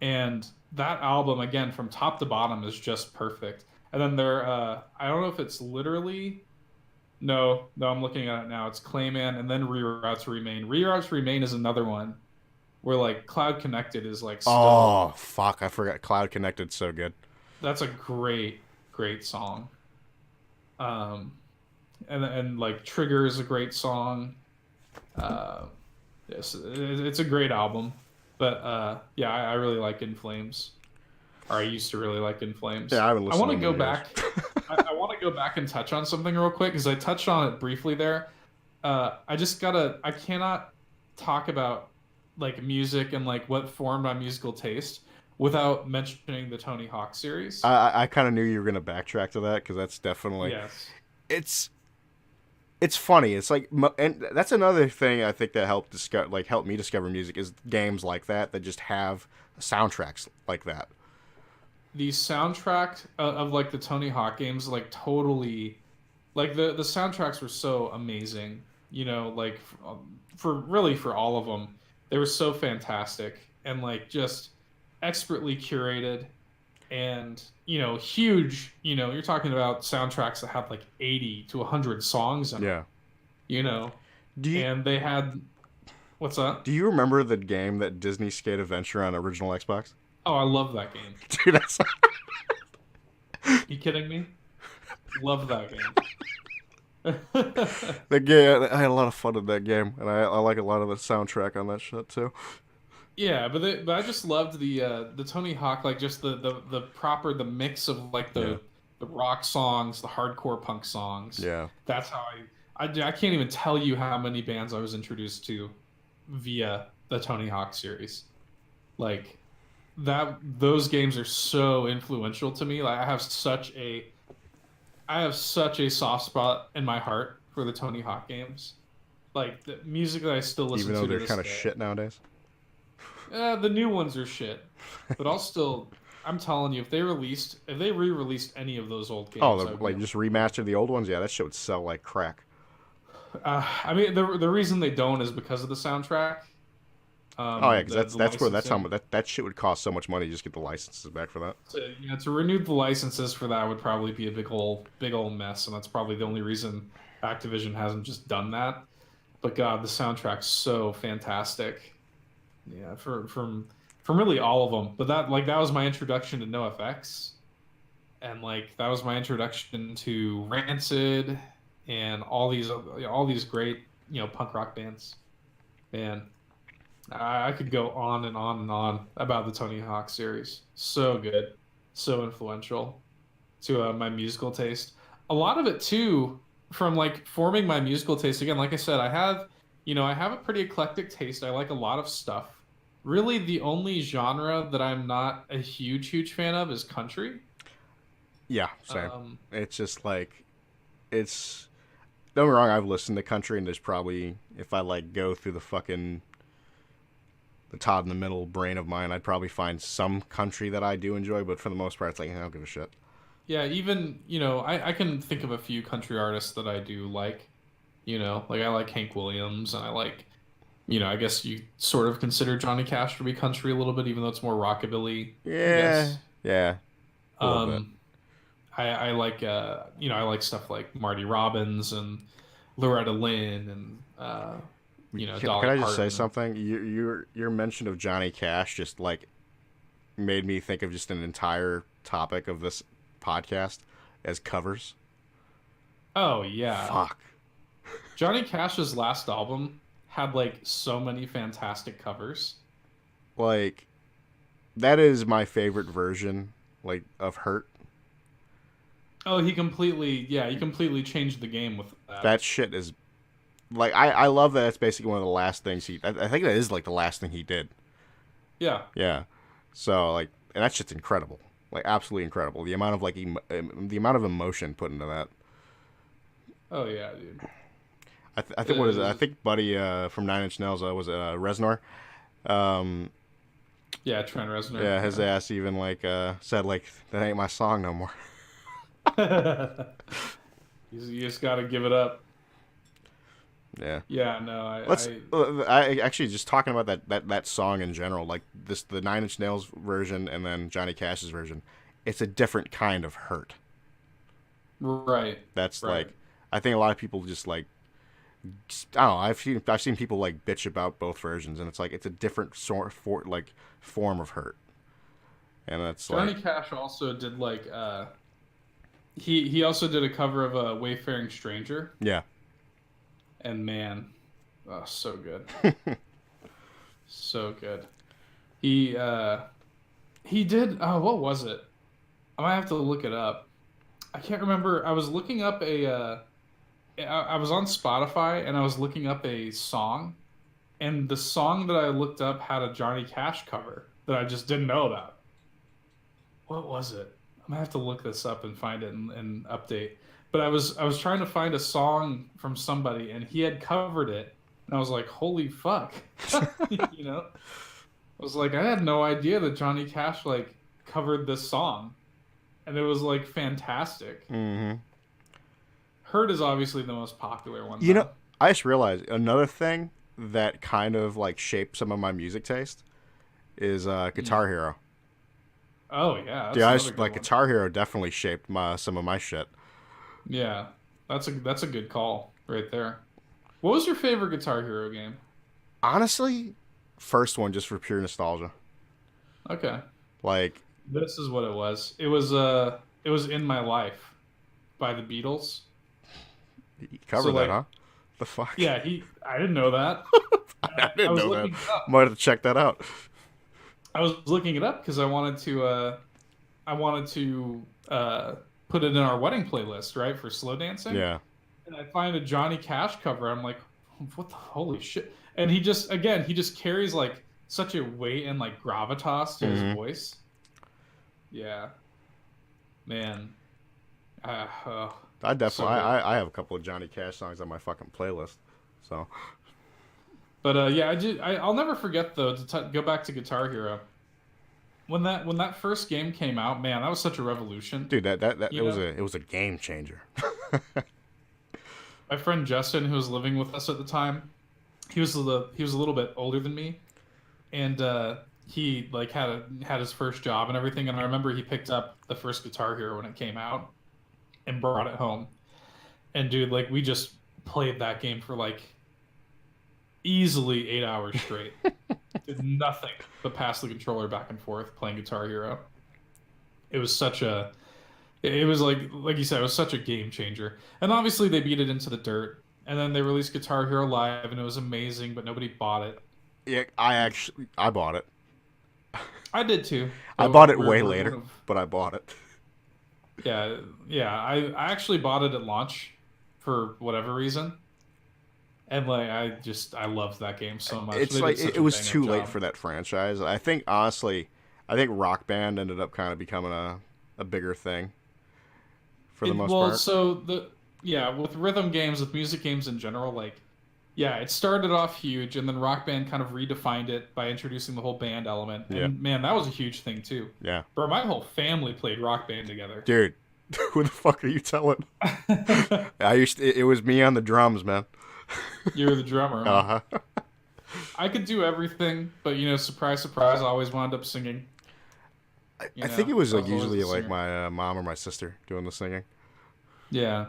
And that album, again, from top to bottom, is just perfect. And then I don't know if it's literally, no, I'm looking at it now. It's Clayman, and then Reroute to Remain. Reroute to Remain is another one where like Cloud Connected is like still, Oh fuck, I forgot. Cloud Connected so good. that's a great song. Um, and like Trigger is a great song. Uh, yes, it's a great album. But yeah, I really like In Flames. Or I used to really like In Yeah, I Flames. haven't I listened want to to them go in years. back. I want to go back and touch on something real quick because I touched on it briefly there. I just gotta. I cannot talk about like music and like what formed my musical taste without mentioning the Tony Hawk series. I kind of knew you were gonna backtrack to that because that's definitely Yes. it's it's funny. It's like, and that's another thing I think that helped me discover music is games like that just have soundtracks like that. The soundtrack of like the Tony Hawk games, like totally, like the soundtracks were so amazing. You know, like for really for all of them, they were so fantastic and like just expertly curated and huge. You're talking about soundtracks that have like 80 to 100 songs in them. Yeah. You know, Do you and they had what's that? do you remember the game that Disney Skate Adventure on original Xbox? Oh, I love that game. Dude, that's You kidding me? Love that game. the game. I had a lot of fun in that game, and I like a lot of the soundtrack on that shit too. Yeah, but I just loved the Tony Hawk, like just the proper the mix of like Yeah. the rock songs, the hardcore punk songs. Yeah. That's how I can't even tell you how many bands I was introduced to via the Tony Hawk series. Like that those games are so influential to me. Like I have such a soft spot in my heart for the Tony Hawk games. Like the music that I still Even listen though to they're this kind of day. shit nowadays. The new ones are shit, but I'm telling you, if they re-released any of those old Oh, games, I would be. like just remastered the old ones. Yeah, that shit would sell like crack. I mean, the reason they don't is because of the soundtrack, Oh yeah, because the that's how licensing. much that shit would cost so much money to just get the licenses back for that. To renew the licenses for that would probably be a big old mess, and that's probably the only reason Activision hasn't just done that. But God, the soundtrack's so fantastic. Yeah, from really all of them. But that was my introduction to NoFX, and like that was my introduction to Rancid and all these great punk rock bands. Man, I could go on and on and on about the Tony Hawk series. So good, so influential to my musical taste. A lot of it too, from like forming my musical taste. Again, like I said, I have a pretty eclectic taste. I like a lot of stuff. Really, the only genre that I'm not a huge fan of is country. Yeah, same. Um, It's just like it's. Don't get me wrong. I've listened to country, and there's probably if I like go through the Todd in the middle brain of mine, I'd probably find some country that I do enjoy. But for the most part, it's like I don't give a shit. yeah, even I can think of a few country artists that I do like. Like I like Hank Williams, and I like I guess you sort of consider Johnny Cash to be country a little bit, even though it's more rockabilly, I Yeah, guess. yeah, a little bit. Um, I like I like stuff like Marty Robbins and Loretta Lynn and Can Dolly I just say Parton. something? Your mention of Johnny Cash just like made me think of just an entire topic of this podcast as covers. Oh yeah, Fuck. Johnny Cash's last album had like so many fantastic covers. Like that is my favorite version like of Hurt. Oh, he completely changed the game with that. That shit is like I love that it's basically one of the last things I think that is like the last thing he did. Yeah. Yeah. So like and that shit's incredible. Like absolutely incredible. The amount of like the amount of emotion put into that. Oh yeah, dude. I think what is it? I think Buddy from Nine Inch Nails was Reznor. Um, Yeah, Trent Reznor. yeah, his ass even like said like that ain't my song no more. You just got to give it up. Yeah. Yeah, no, I actually just talking about that song in general, like the Nine Inch Nails version and then Johnny Cash's version. It's a different kind of hurt. right, That's right. like I think a lot of people just like I don't know. I've seen people like bitch about both versions, and it's like it's a different form of hurt, and it's Johnny like Cash also did like he also did a cover of a Wayfaring Stranger, yeah, and man, oh, so good, so good. He he did what was it? I might have to look it up. I can't remember. I was looking up I was on Spotify and I was looking up a song, and the song that I looked up had a Johnny Cash cover that I just didn't know about. What was it? I'm gonna have to look this up and find it and update. But I was trying to find a song from somebody and he had covered it, and I was like, holy fuck, you know? I was like, I had no idea that Johnny Cash like covered this song, and it was like fantastic. mm-hmm. Hurt is obviously the most popular one, You though. know, I just realized another thing that kind of like shaped some of my music taste is Guitar Hero. Oh yeah, Dude, that's I another just, good like one. Guitar Hero definitely shaped some of my shit. Yeah, that's a good call right there. What was your favorite Guitar Hero game? Honestly, first one just for pure nostalgia. Okay, Like, this is what it was. It was In My Life by the Beatles. you So covered that, like huh? The fuck? yeah, he I didn't know that. I I didn't was know that. looking it up. Might have to check that out. I was looking it up because I wanted to put it in our wedding playlist, right, for slow dancing. Yeah. And I find a Johnny Cash cover. I'm like, what the holy shit? And he just again he just carries like such a weight and like gravitas to his Mm-hmm. voice. Yeah, man. Oh, I so definitely, good. I have a couple of Johnny Cash songs on my fucking playlist. So, But yeah, I'll never forget though to go back to Guitar Hero. When that first game came out, man, that was such a revolution. dude, that You know, it was a game changer. my friend Justin, who was living with us at the time, he was a little bit older than me, and he like had his first job and everything. And I remember he picked up the first Guitar Hero when it came out and brought it home. And dude, like we just played that game for like easily 8 hours straight. Did nothing but pass the controller back and forth playing Guitar Hero. It was such a it was like you said, it was such a game changer. And obviously they beat it into the dirt. And then they released Guitar Hero Live and it was amazing, but nobody bought it. Yeah, I bought it. I did too. I But bought it way we're one later, of but I bought it. yeah, yeah. I actually bought it at launch for whatever reason. And like I loved that game so much. It's They like did such it a was bang up too late job. for that franchise. I think honestly, I think Rock Band ended up kind of becoming a bigger thing for the It, most well, part. so the yeah, with rhythm games, with music games in general, like yeah, it started off huge, and then Rock Band kind of redefined it by introducing the whole band element. Yeah, And man, that was a huge thing too. yeah, Bro, my whole family played Rock Band together. dude. Who the fuck are you telling? It was me on the drums, man. You were the drummer, huh? Uh huh. I could do everything, but you know, surprise, surprise, I always wound up singing. You I know, think it was I like was always usually the like singer. my mom or my sister doing the singing. Yeah.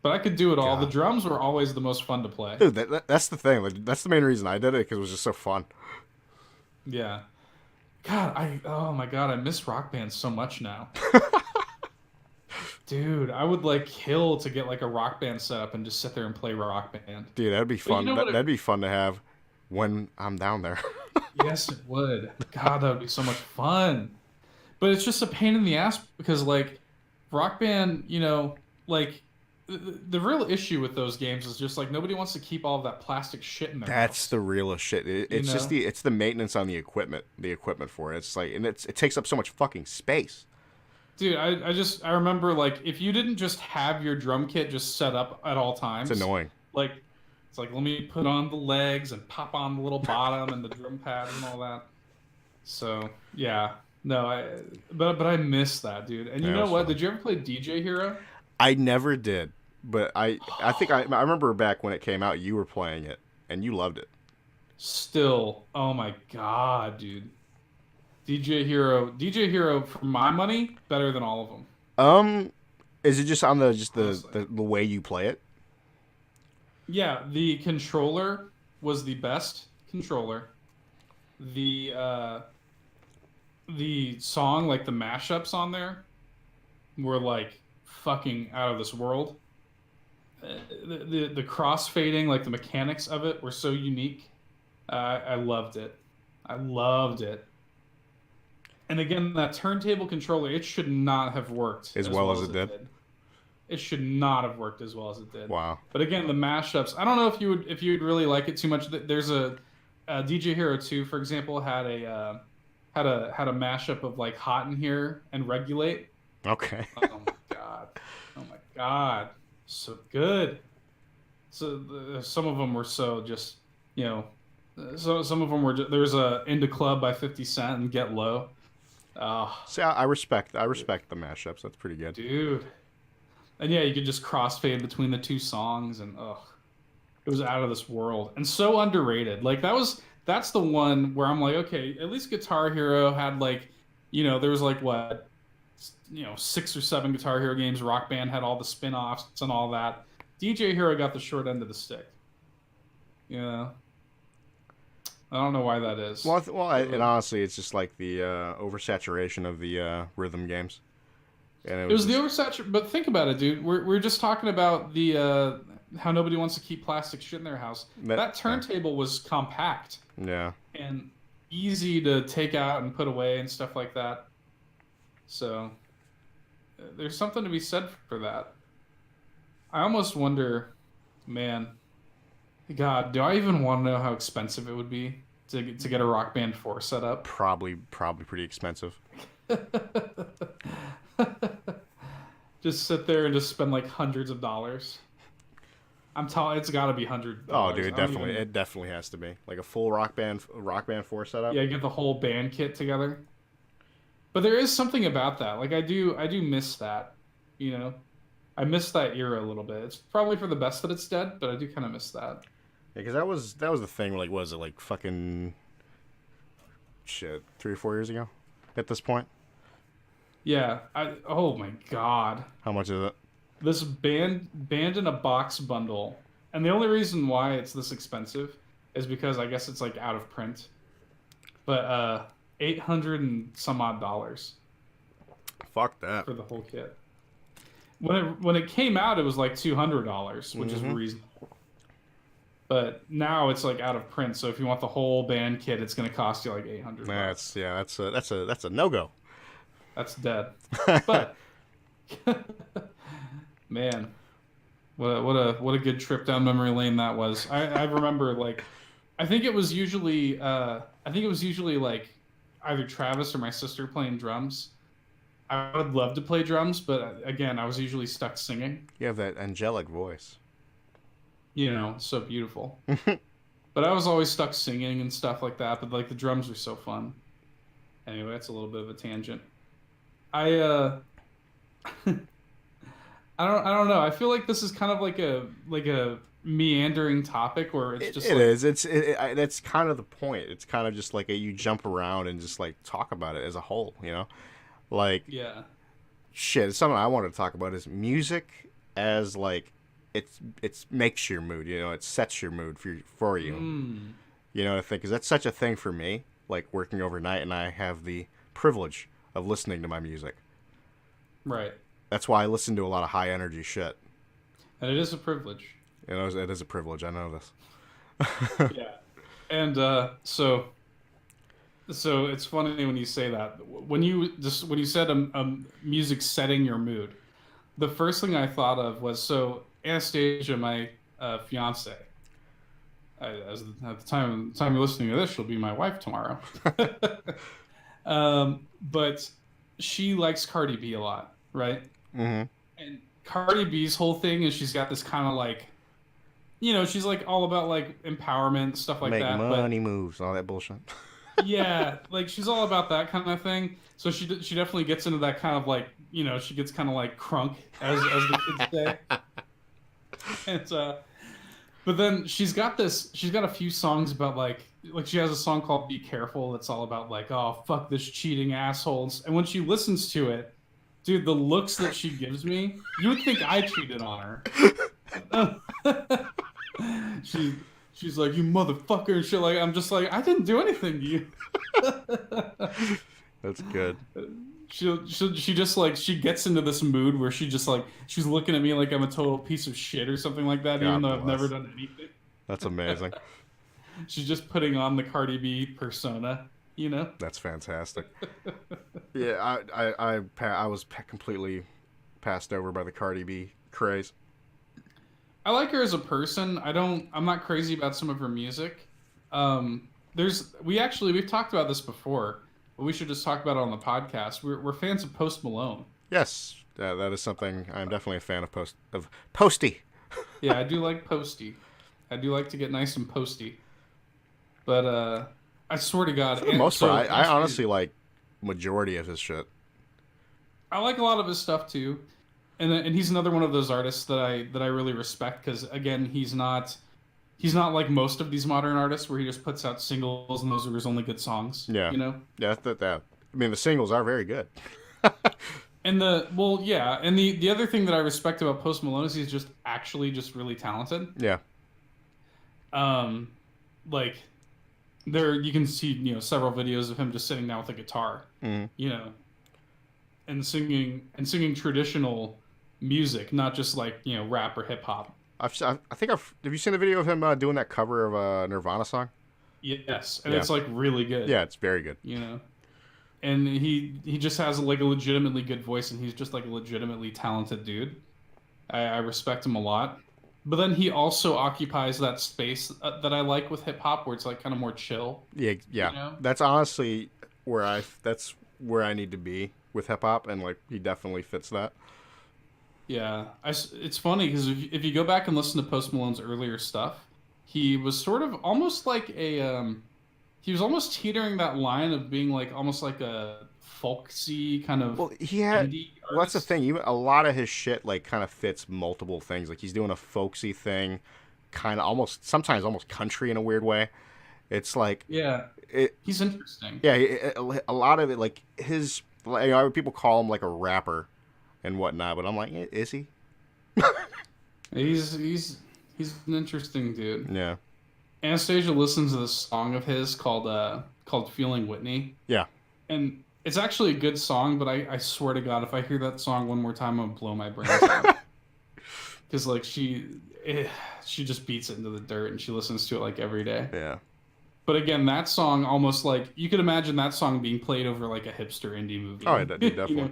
But I could do it all. The God, drums were always the most fun to play. dude, that's the thing. Like, that's the main reason I did it because it was just so fun. Yeah. God, oh my God, I miss Rock Band so much now. Dude, I would like kill to get like a Rock Band set up and just sit there and play Rock Band. Dude, that'd be But you fun. know what That'd be fun to have when I'm down there. yes, it would. God, that would be so much fun. But it's just a pain in the ass because like Rock Band, like the real issue with those games is just like nobody wants to keep all of that plastic shit in their That's house. the realest shit. You It's just know? the maintenance on the equipment for it. It's like, and it takes up so much fucking space. Dude, I remember like if you didn't just have your drum kit just set up at all It's times, annoying. like it's like let me put on the legs and pop on the little bottom and the drum pads and all that. So yeah, no, but I miss that, dude. And you Yeah, it know was what? fun. Did you ever play DJ Hero? I never did, but I think I remember back when it came out, you were playing it and you loved it. Still, oh my God, dude. DJ Hero for my money, better than all of them. Um, is it just on the Honestly. the way you play it? Yeah, the controller was the best controller. The song, like the mashups on there, were like fucking out of this world. The crossfading, like the mechanics of it, were so unique. I loved it. I loved it. And again, that turntable controller, it should not have worked As as well well as as it it did. did. It should not have worked as well as it did. Wow. But again, the mashups. I don't know if you would really like it too much. There's DJ Hero 2, for example, had a mashup of like Hot in Here and Regulate. Okay. Oh my God. Oh my God. So good. So some of them were so just, you know, so some of them were just, there was a Into Club by 50 Cent and Get Low. Oh, See, I respect the mashups. That's pretty good. dude. And yeah, you could just crossfade between the two songs and it was out of this world and so underrated. Like that's the one where I'm like, okay, at least Guitar Hero had like, there was like what, 6 or 7 Guitar Hero games. Rock Band had all the spin-offs and all that. DJ Hero got the short end of the stick. Yeah. I don't know why that is. And honestly, it's just like the oversaturation of the rhythm games, and it It was was the just oversaturation, but think about it, dude. We're just talking about the how nobody wants to keep plastic shit in their house. That yeah, turntable was compact yeah. and easy to take out and put away and stuff like that. So there's something to be said for that. I almost wonder, man, God, do I even want to know how expensive it would be to get a Rock Band 4 set up? Probably pretty expensive. Just sit there and just spend like hundreds of dollars. I'm telling, it's got to be Oh, $100. dude, it definitely has to be like a full rock band 4 setup. Yeah, get the whole band kit together. But there is something about that. Like I do miss that. You know, I miss that era a little bit. It's probably for the best that it's dead, but I do kind of miss that. Yeah, because that was the thing. Like, was it like fucking shit 3 or 4 years ago? At this point, Yeah, oh my God. how much is it? This band in a box bundle. And the only reason why it's this expensive is because I guess it's like out of print. But 800 and some odd dollars Fuck that. for the whole kit. When it came out it was like $200, which is Mhm. reasonable. But now it's like out of print, so if you want the whole band kit it's going to cost you like 800 bucks. That's a no go. That's dead. But man, what a good trip down memory lane that was. I remember like I think it was usually like either Travis or my sister playing drums. I would love to play drums, but again, I was usually stuck singing. You have that angelic voice. So beautiful. But I was always stuck singing and stuff like that. But like the drums were so fun. Anyway, that's a little bit of a tangent. I I don't know. I feel like this is kind of like a meandering topic where it's just It like is. That's kind of the point. It's kind of just like you jump around and just like talk about it as a whole. Like yeah. shit. Something I wanted to talk about is music as like it's makes your mood. You know, it sets your mood for you. Mm, You know what I think? Because that's such a thing for me. Like working overnight, and I have the privilege of listening to my music. right. That's why I listen to a lot of high energy shit. And it is a privilege. You know, it is a privilege. I know this. Yeah. And so it's funny when you say that. When you said music setting your mood, the first thing I thought of was so Anastasia, my fiance. At the time you're listening to this, she'll be my wife tomorrow. But she likes Cardi B a lot, right? Mm-hmm. And Cardi B's whole thing is she's got this kind of like, she's like all about like empowerment stuff like Make that. But money moves, all that bullshit. yeah, like she's all about that kind of thing. So she definitely gets into that kind of like, she gets kind of like crunk as the kids say. And but then she's got a few songs about like she has a song called Be Careful that's all about like, oh fuck this cheating assholes. And when she listens to it, dude, the looks that she gives me, you would think I cheated on her. She's like, you motherfucker and shit. Like, I'm just like, I didn't do anything to you. That's good. She just like she gets into this mood where she just like she's looking at me like I'm a total piece of shit or something like that, even God though I've never bless. done anything. That's amazing. She's just putting on the Cardi B persona, you know? That's fantastic. Yeah, I was completely passed over by the Cardi B craze. I like her as a person. I'm not crazy about some of her music. We've talked about this before, but we should just talk about it on the podcast. We're fans of Post Malone. Yes, that is something I'm definitely a fan of. Posty. Yeah, I do like Posty. I do like to get nice and posty. But I swear to God, For the most so part, I honestly like majority of his shit. I like a lot of his stuff too, and he's another one of those artists that I really respect because again he's not like most of these modern artists where he just puts out singles and those are his only good songs. Yeah, You know. yeah. That. I mean, the singles are very good. And the other thing that I respect about Post Malone is he's just actually just really talented. Yeah. Like there you can see several videos of him just sitting down with a guitar, Mm-hmm. you know, and singing traditional music, not just like rap or hip hop. I think Have you seen the video of him doing that cover of a Nirvana song? Yes, and Yeah. it's like really good. Yeah, it's very good. And he just has like a legitimately good voice, and he's just like a legitimately talented dude. I respect him a lot. But then he also occupies that space that I like with hip hop, where it's like kind of more chill. Yeah, yeah. You know? That's honestly that's where I need to be with hip hop, and like he definitely fits that. Yeah, it's funny because if you go back and listen to Post Malone's earlier stuff, he was sort of almost like he was almost teetering that line of being like almost like a folksy kind of Well, he had. indie Well, that's the artist. thing. Even a lot of his shit like kind of fits multiple things. Like he's doing a folksy thing, kind of almost sometimes almost country in a weird way. It's like Yeah, it. he's interesting. Yeah, a lot of it like his. Like, people call him like a rapper and whatnot, but I'm like, is he? He's an interesting dude. Yeah. Anastasia listens to this song of his called "Feeling Whitney," Yeah. and it's actually a good song. But I swear to God, if I hear that song one more time, I'm gonna blow my brains out. Because like she just beats it into the dirt, and she listens to it like every day. Yeah. But again, that song almost like you could imagine that song being played over like a hipster indie movie. Oh, yeah, definitely.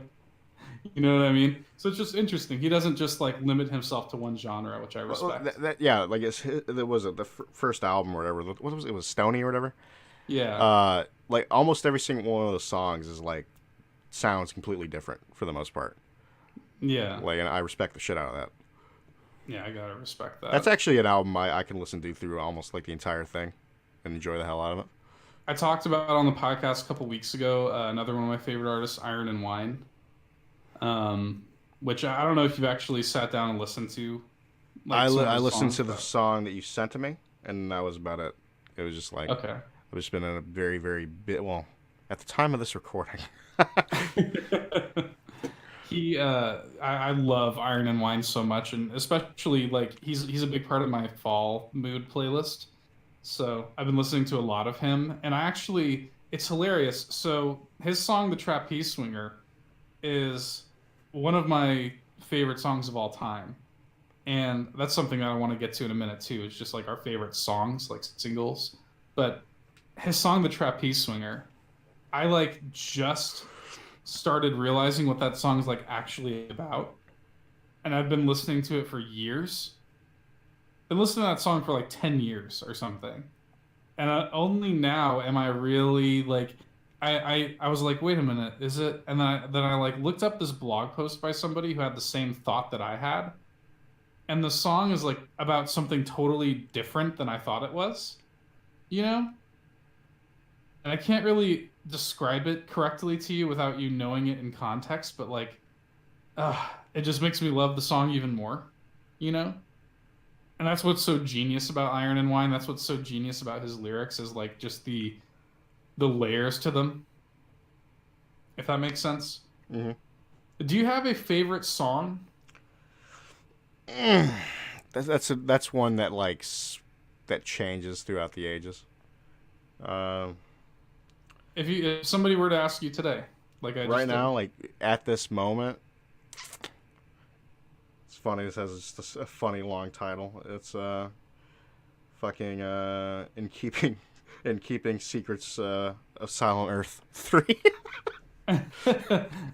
You know what I mean? So it's just interesting. He doesn't just like limit himself to one genre, which I Well, respect. yeah, like there was the first album or whatever. What was it? It was Stony or whatever. Yeah. Like almost every single one of those songs is like sounds completely different for the most part. Yeah. Like, and I respect the shit out of that. Yeah, I gotta respect that. That's actually an album I can listen to through almost like the entire thing and enjoy the hell out of it. I talked about on the podcast a couple weeks ago. Another one of my favorite artists, Iron and Wine. Which I don't know if you've actually sat down and listened to. I some of his listened songs, to the but- song that you sent to me, and that was about it. It was just like Okay. I've just been in a very very bit. Well, at the time of this recording, I love Iron and Wine so much, and especially like he's a big part of my fall mood playlist. So I've been listening to a lot of him, and I actually it's hilarious. So his song "The Trapeze Swinger" is one of my favorite songs of all time, and that's something that I want to get to in a minute too. It's just like our favorite songs, like singles. But his song "The Trapeze Swinger," I like just started realizing what that song is like actually about, and I've been listening to it for years. Been listening to that song for like 10 years or something, and only now am I really like. I was like, wait a minute, is it? And then I like looked up this blog post by somebody who had the same thought that I had, and the song is like about something totally different than I thought it was, you know? And I can't really describe it correctly to you without you knowing it in context, but like, it just makes me love the song even more, you know? And that's what's so genius about Iron and Wine. That's what's so genius about his lyrics is like just the layers to them, if that makes sense. Hmm. Do you have a favorite song? That's one that that changes throughout the ages. Um, If somebody were to ask you today, like I right just did. now, like at this moment, it's funny. This has just a funny long title. It's fucking in keeping in keeping secrets of Silent Earth 3.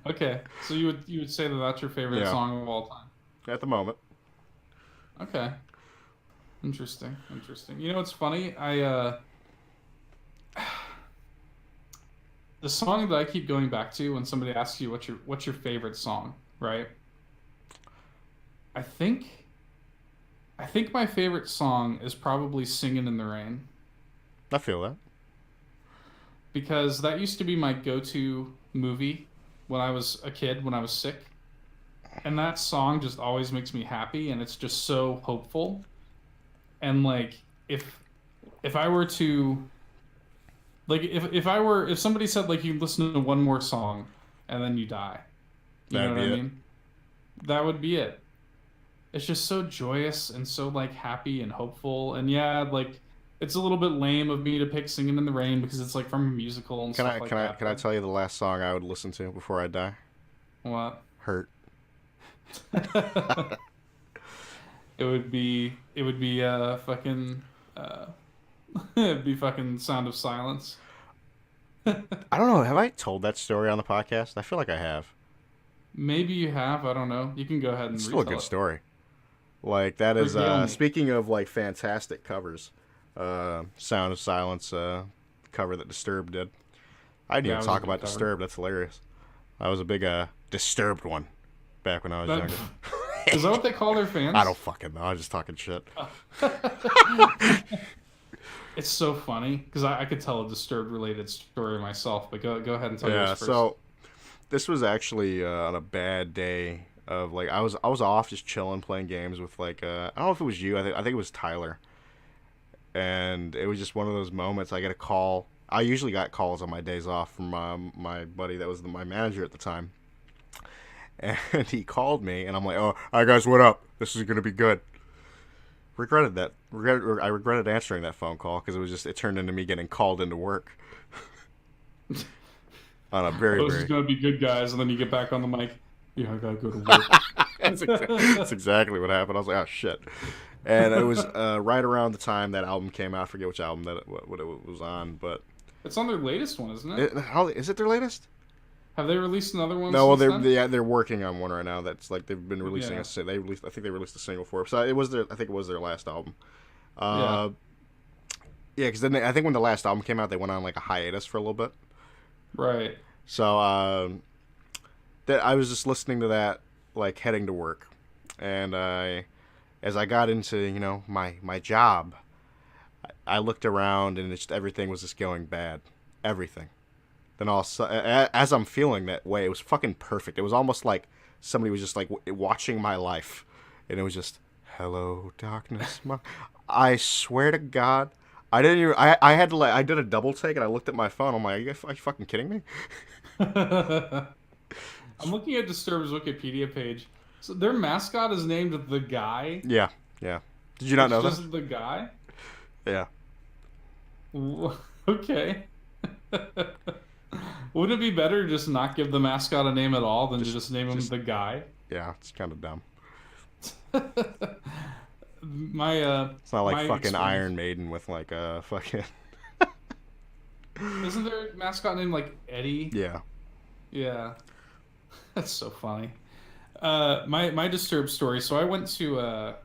Okay, so you would say that that's your favorite Yeah, song of all time. at the moment. Okay, interesting, interesting. You know what's funny? The song that I keep going back to when somebody asks you what's your favorite song, right? I think I think my favorite song is probably "Singing in the Rain" I feel that. because that used to be my go-to movie when I was a kid when I was sick, and that song just always makes me happy, and it's just so hopeful. And like if I were to like if somebody said like you listen to one more song and then you die, you know That'd what I be it. mean? That would be it. It's just so joyous and so like happy and hopeful. And yeah, like it's a little bit lame of me to pick "Singing in the Rain" because it's like from a musical and Can stuff I like can I that. can I But tell you the last song I would listen to before I die? what? Hurt. It would be fucking uh it'd be fucking "Sound of Silence." I don't know. Have I told that story on the podcast? I feel like I have. Maybe you have, I don't know. You can go ahead It's and still a retell good it. story. Like that is Regale me. speaking of like fantastic covers. Sound of Silence cover that Disturbed did. I didn't Yeah, even it was a talk good about cover. Disturbed. That's hilarious. I was a big Disturbed one back when I was That younger. is that what they call their I don't fans? fucking know. I was just talking shit. It's so funny because I could tell a Disturbed related story myself, but go ahead and tell yours Yeah. first. So this was actually on a bad day of like I was off just chilling playing games with like I don't know if it was you. I think it was Tyler. And it was just one of those moments. I get a call. I usually got calls on my days off from my buddy that was my manager at the time, and he called me, and I'm like, "Oh, hi guys, what up? This is gonna be good." Regretted that. I regretted answering that phone call because it turned into me getting called into work on a very Oh, this is very. gonna be good, guys, and then you get back on the mic. Yeah, I gotta go to work. That's exactly what happened. I was like, "Oh shit." And it was right around the time that album came out. I forget which album what it was on, but It's on their latest one, isn't it? how is it their latest? Have they released another one No, well, since then? they're working on one right now. That's like they've been releasing Yeah, they released. I think they released a single for it. So it was their. I think it was their last album. yeah, Uh, yeah, because I think when the last album came out, they went on like a hiatus for a little bit. right. So that I was just listening to that like heading to work, and as I got into my job, I looked around and just everything was just going bad, everything. Then as I'm feeling that way, it was fucking perfect. It was almost like somebody was just like watching my life, and it was just, "Hello, darkness." I swear to God, I didn't even. I had to like I did a double take, and I looked at my phone. I'm like, are you fucking kidding me? I'm looking at Disturbed's Wikipedia page. So their mascot is named the Guy. Yeah, yeah. Did you not It's know that? just the Guy. Yeah. Okay. Wouldn't it be better to just not give the mascot a name at all than to Just, just name him just the Guy? yeah. It's kind of dumb. My It's not like my fucking experience. Iron Maiden with like a fucking Isn't there a mascot named like Eddie? yeah. Yeah, that's so funny. My Disturbed story. So I went to a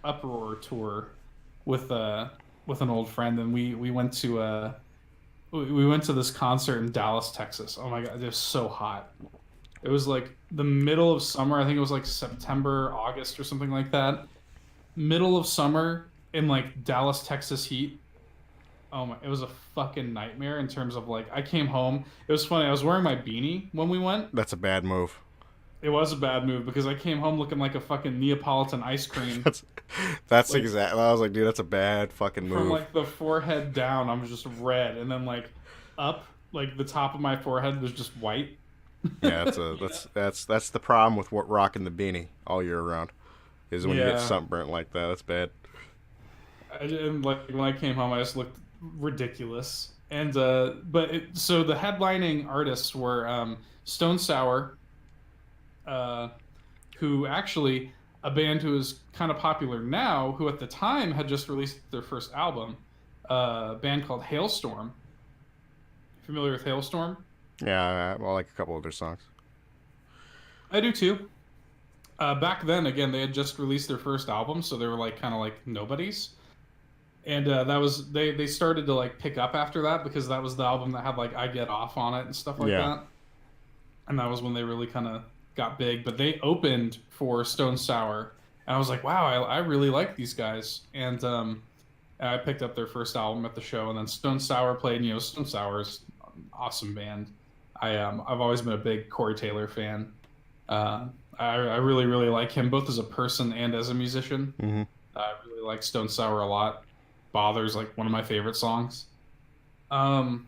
Uproar tour with with an old friend, and we went to we went to this concert in Dallas, Texas. Oh my God, it was so hot. It was like the middle of summer. I think it was like September, August, or something like that. Middle of summer in like Dallas, Texas heat. Oh my, it was a fucking nightmare in terms of like I came home. It was funny. I was wearing my beanie when we went. That's a bad move. It was a bad move because I came home looking like a fucking Neapolitan ice cream. That's that's Like exactly. I was like, dude, that's a bad fucking from move. like the forehead down, I'm just red, and then like up, like the top of my forehead was just white. Yeah, that's a You know? that's the problem with what rocking the beanie all year round is when you get Yeah. sunburnt like that. That's bad. And like when I came home, I just looked ridiculous. And so the headlining artists were Stone Sour, uh, who actually a band who is kind of popular now, who at the time had just released their first album, a band called Hailstorm. Familiar with Hailstorm? Yeah, well, like a couple of their songs. I do too. Back then, again, they had just released their first album, so they were like kind of like nobodies. And that was they started to like pick up after that because that was the album that had like I Get Off on it and stuff like Yeah, that. And that was when they really kind of got big. But they opened for Stone Sour, and I was like, wow, I really like these guys. And I picked up their first album at the show, and then Stone Sour played. You know, Stone Sour's an awesome band. I've always been a big Corey Taylor fan. I really like him both as a person and as a musician. hmm I really like Stone Sour a lot. Bother's like one of my favorite songs. Um,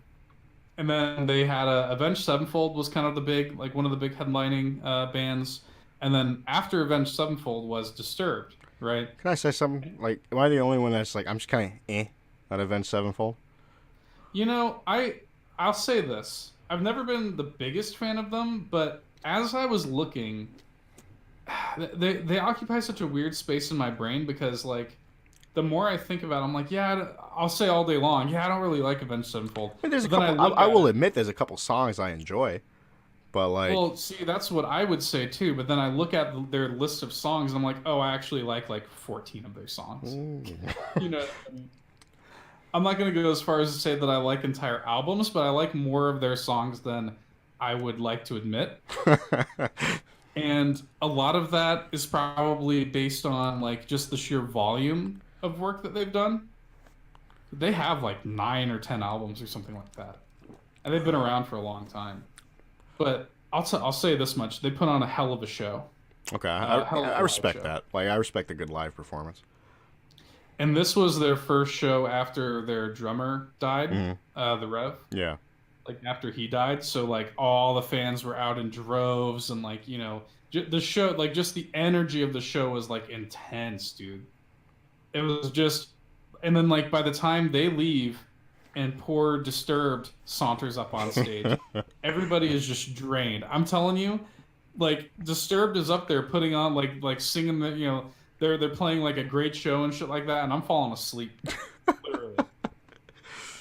and then they had Avenged Sevenfold was kind of the big like one of the big headlining bands. And then after Avenged Sevenfold was Disturbed, right? Can I say something? Like, am I the only one that's like I'm just kind of at Avenged Sevenfold? You know, I'll say this. I've never been the biggest fan of them, but as I was looking, they occupy such a weird space in my brain because like the more I think about it, I'm like, yeah, I'll say all day long, yeah, I don't really like Avenged Sevenfold. I mean, there's a But then I couple. look I at will it. admit, there's a couple songs I enjoy, but like, Well, see, that's what I would say too. But then I look at their list of songs and I'm like, oh, I actually like 14 of their songs. mm. You know, I'm not going to go as far as to say that I like entire albums, but I like more of their songs than I would like to admit. And a lot of that is probably based on like just the sheer volume of work that they've done. They have like 9 or 10 albums or something like that, and they've been around for a long time. But I'll say this much: they put on a hell of a show, Okay, a hell of I a live respect show. that. Like, I respect a good live performance. And this was their first show after their drummer died, hmm the Rev. Yeah, Like after he died, so like all the fans were out in droves, and like the show, like just the energy of the show was like intense, dude. It was just, and then like by the time they leave, and poor Disturbed saunters up on stage, everybody is just drained. I'm telling you, like Disturbed is up there putting on like singing the they're playing like a great show and shit like that, and I'm falling asleep, literally.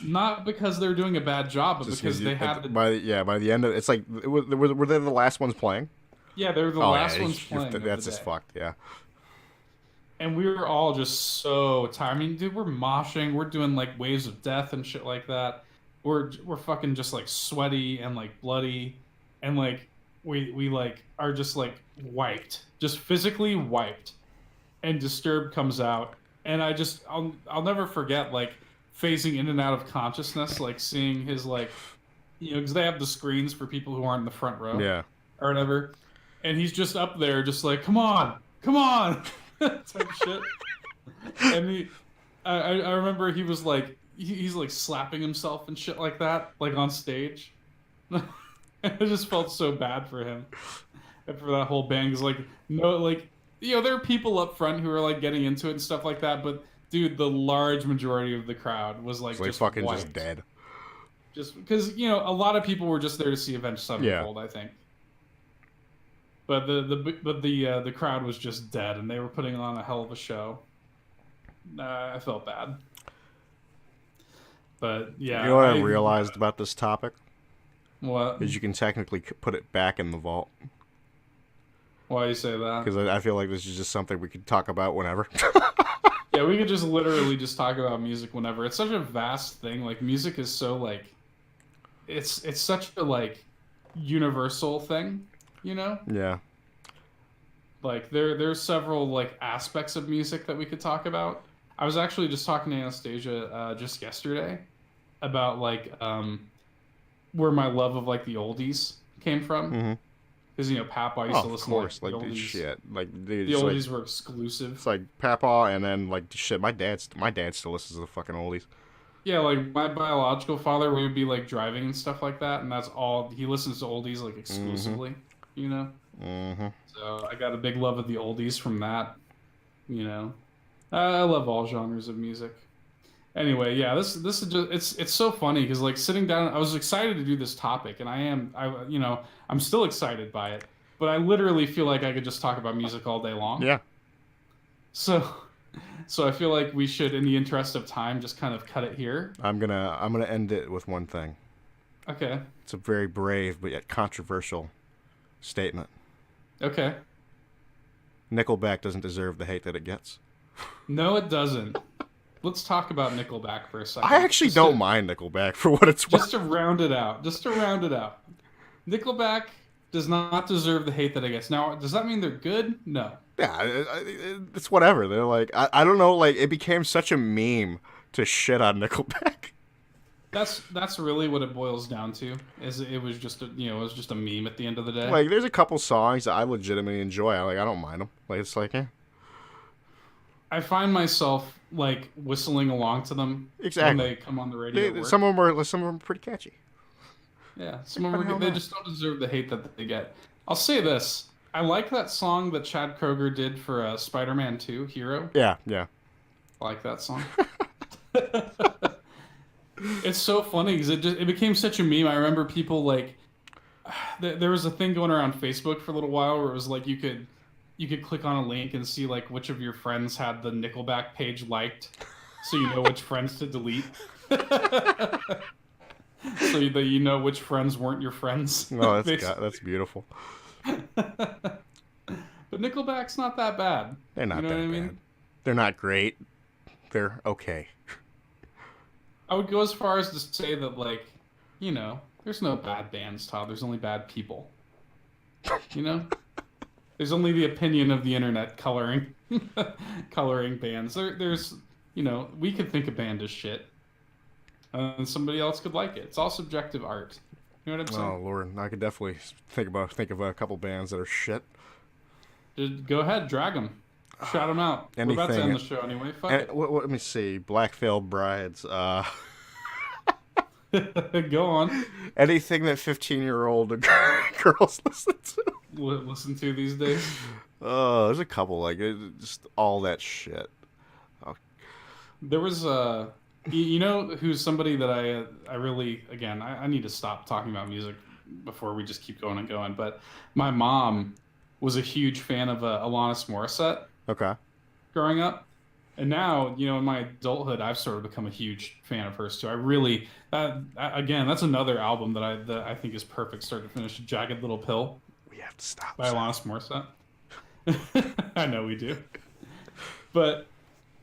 Not because they're doing a bad job, but just because because you they had to. by the end of it's like were they the last ones playing? Yeah, they're the Oh last yeah, ones playing of the that's just day. fucked. Yeah, And we were all just so tired. I mean, dude, we're moshing, we're doing like waves of death and shit like that. We're fucking just like sweaty and like bloody, and like we like are just like wiped, just physically wiped. And Disturbed comes out, and I'll never forget like phasing in and out of consciousness, like seeing his like because they have the screens for people who aren't in the front row yeah. or whatever, and he's just up there, just like come on, type shit. And I remember he was like he's like slapping himself and shit like that, like on stage. I just felt so bad for him. And for that whole band, is like no, like there are people up front who are like getting into it and stuff like that, but dude, the large majority of the crowd was It's like like just fucking just wiped, dead. just because a lot of people were just there to see Avenged Yeah. Sevenfold, I think. But the crowd was just dead, and they were putting on a hell of a show. I felt bad, but You yeah, know what I realized about this topic? what? Is you can technically put it back in the vault. Why you say that? Because I feel like this is just something we could talk about whenever. Yeah, we could just literally just talk about music whenever. It's such a vast thing. Like music is so like it's such a like universal thing, you know? Yeah. Like there's several like aspects of music that we could talk about. I was actually just talking to Anastasia just yesterday about like where my love of like the oldies came from. Mm-hmm. Because Papa used Oh, to of listen course. to like, Like, the dude, oldies. shit. Like, dude, The it's like, oldies were exclusive. it's like Papa, and then, like, shit, my dad still listens to the fucking oldies. Yeah, like my biological father, we would be like driving and stuff like that, and that's all he listens to oldies like exclusively, you know. Mm-hmm. So I got a big love of the oldies from that, you know. I love all genres of music. Anyway, yeah, this is just it's so funny because like sitting down, I was excited to do this topic, and I'm still excited by it, but I literally feel like I could just talk about music all day long. Yeah. So, so I feel like we should, in the interest of time, just kind of cut it here. I'm gonna end it with one thing. Okay. It's a very brave but yet controversial statement. Okay. Nickelback doesn't deserve the hate that it gets. No, it doesn't. Let's talk about Nickelback for a second. I actually don't mind Nickelback for what it's worth. Just to round it out. Nickelback does not deserve the hate that it gets. Now, does that mean they're good? No. Yeah, it's whatever. They're like, I don't know, like, it became such a meme to shit on Nickelback. That's really what it boils down to. Is it was just a meme at the end of the day. Like, there's a couple songs that I legitimately enjoy. I don't mind them. Like, it's like, I find myself like whistling along to them exactly when they come on the radio. at work. Some of them are pretty catchy. Yeah, they just don't deserve the hate that they get. I'll say this: I like that song that Chad Kroeger did for Spider-Man 2: Hero. Yeah. I like that song. It's so funny because it became such a meme. I remember people like there was a thing going around Facebook for a little while where it was like you could click on a link and see like which of your friends had the Nickelback page liked, so you know which friends to delete. So that you know which friends weren't your friends. No, that's beautiful. But Nickelback's not that bad. They're not You know that what I bad. mean? They're not great. They're okay. I would go as far as to say that, like, there's no bad bands, Todd. There's only bad people. You know? There's only the opinion of the internet coloring bands. There's we could think a band is shit. And somebody else could like it. It's all subjective art. You know what I'm saying? Oh Lord, I could definitely think of a couple bands that are shit. Just go ahead, drag them. Shout them out. We're about to end the show anyway. Fuck it. Let me see. Black Veil Brides. Go on. Anything that 15-year-old girls listen to. Listen to these days. There's a couple just all that shit. There was who's somebody that I really I need to stop talking about music before we just keep going and going. But my mom was a huge fan of Alanis Morissette. Okay. Growing up, and now in my adulthood, I've sort of become a huge fan of hers too. I really that's another album that I think is perfect start to finish. Jagged Little Pill. We have to stop. By Alanis Morissette. I know we do, but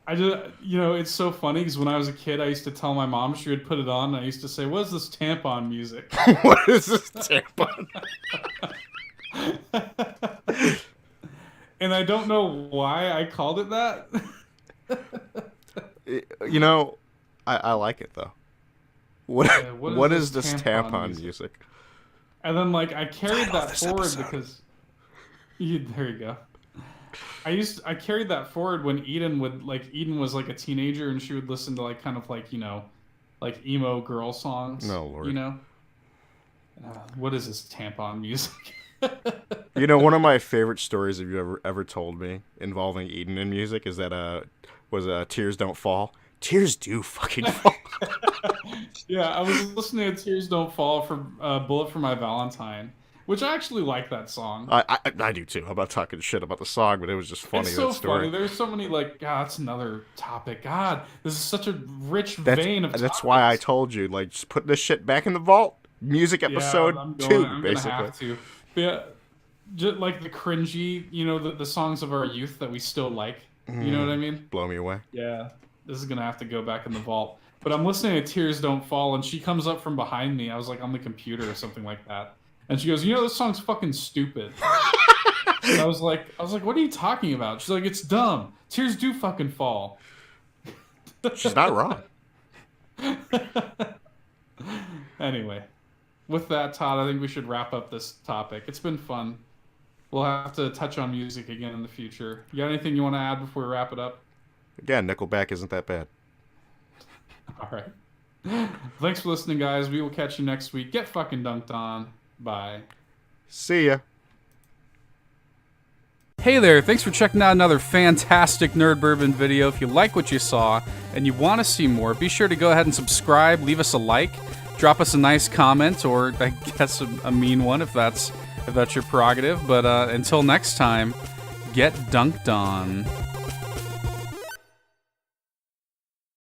I just it's so funny because when I was a kid, I used to tell my mom she would put it on, and I used to say, "What is this tampon music?" What is this tampon? And I don't know why I called it that. I like it though. What is this tampon music? And then I carried that forward because there you go. I carried that forward when Eden was like a teenager and she would listen to kind of like emo girl songs. No, Lord. What is this tampon music? You know, one of my favorite stories that you ever told me involving Eden in music is that was Tears Don't Fall. Tears do fucking fall. Yeah, I was listening to Tears Don't Fall from Bullet for My Valentine, which I actually like that song. I do too. I'm not talking shit about the song, but it was just funny, It's so that story. funny. There's so many, like, God, that's another topic. God, this is such a rich That's vein of that's topics. why I told you, like, just put this shit back in the vault. Music episode I'm 2, gonna basically. have to. But yeah, just like the cringy, the songs of our youth that we still like. You know what I mean? Blow me away. Yeah, this is gonna have to go back in the vault. But I'm listening to Tears Don't Fall, and she comes up from behind me. I was like on the computer or something like that, and she goes, "This song's fucking stupid." And I was like, "What are you talking about?" She's like, "It's dumb. Tears do fucking fall." She's not wrong. Anyway, with that, Todd, I think we should wrap up this topic. It's been fun. We'll have to touch on music again in the future. You got anything you want to add before we wrap it up? Again, Nickelback isn't that bad. All right. Thanks for listening, guys. We will catch you next week. Get fucking dunked on. Bye. See ya. Hey there, thanks for checking out another fantastic Nerd Bourbon video. If you like what you saw and you want to see more, be sure to go ahead and subscribe, leave us a like, drop us a nice comment, or I guess a mean one if that's your prerogative. But until next time, get dunked on.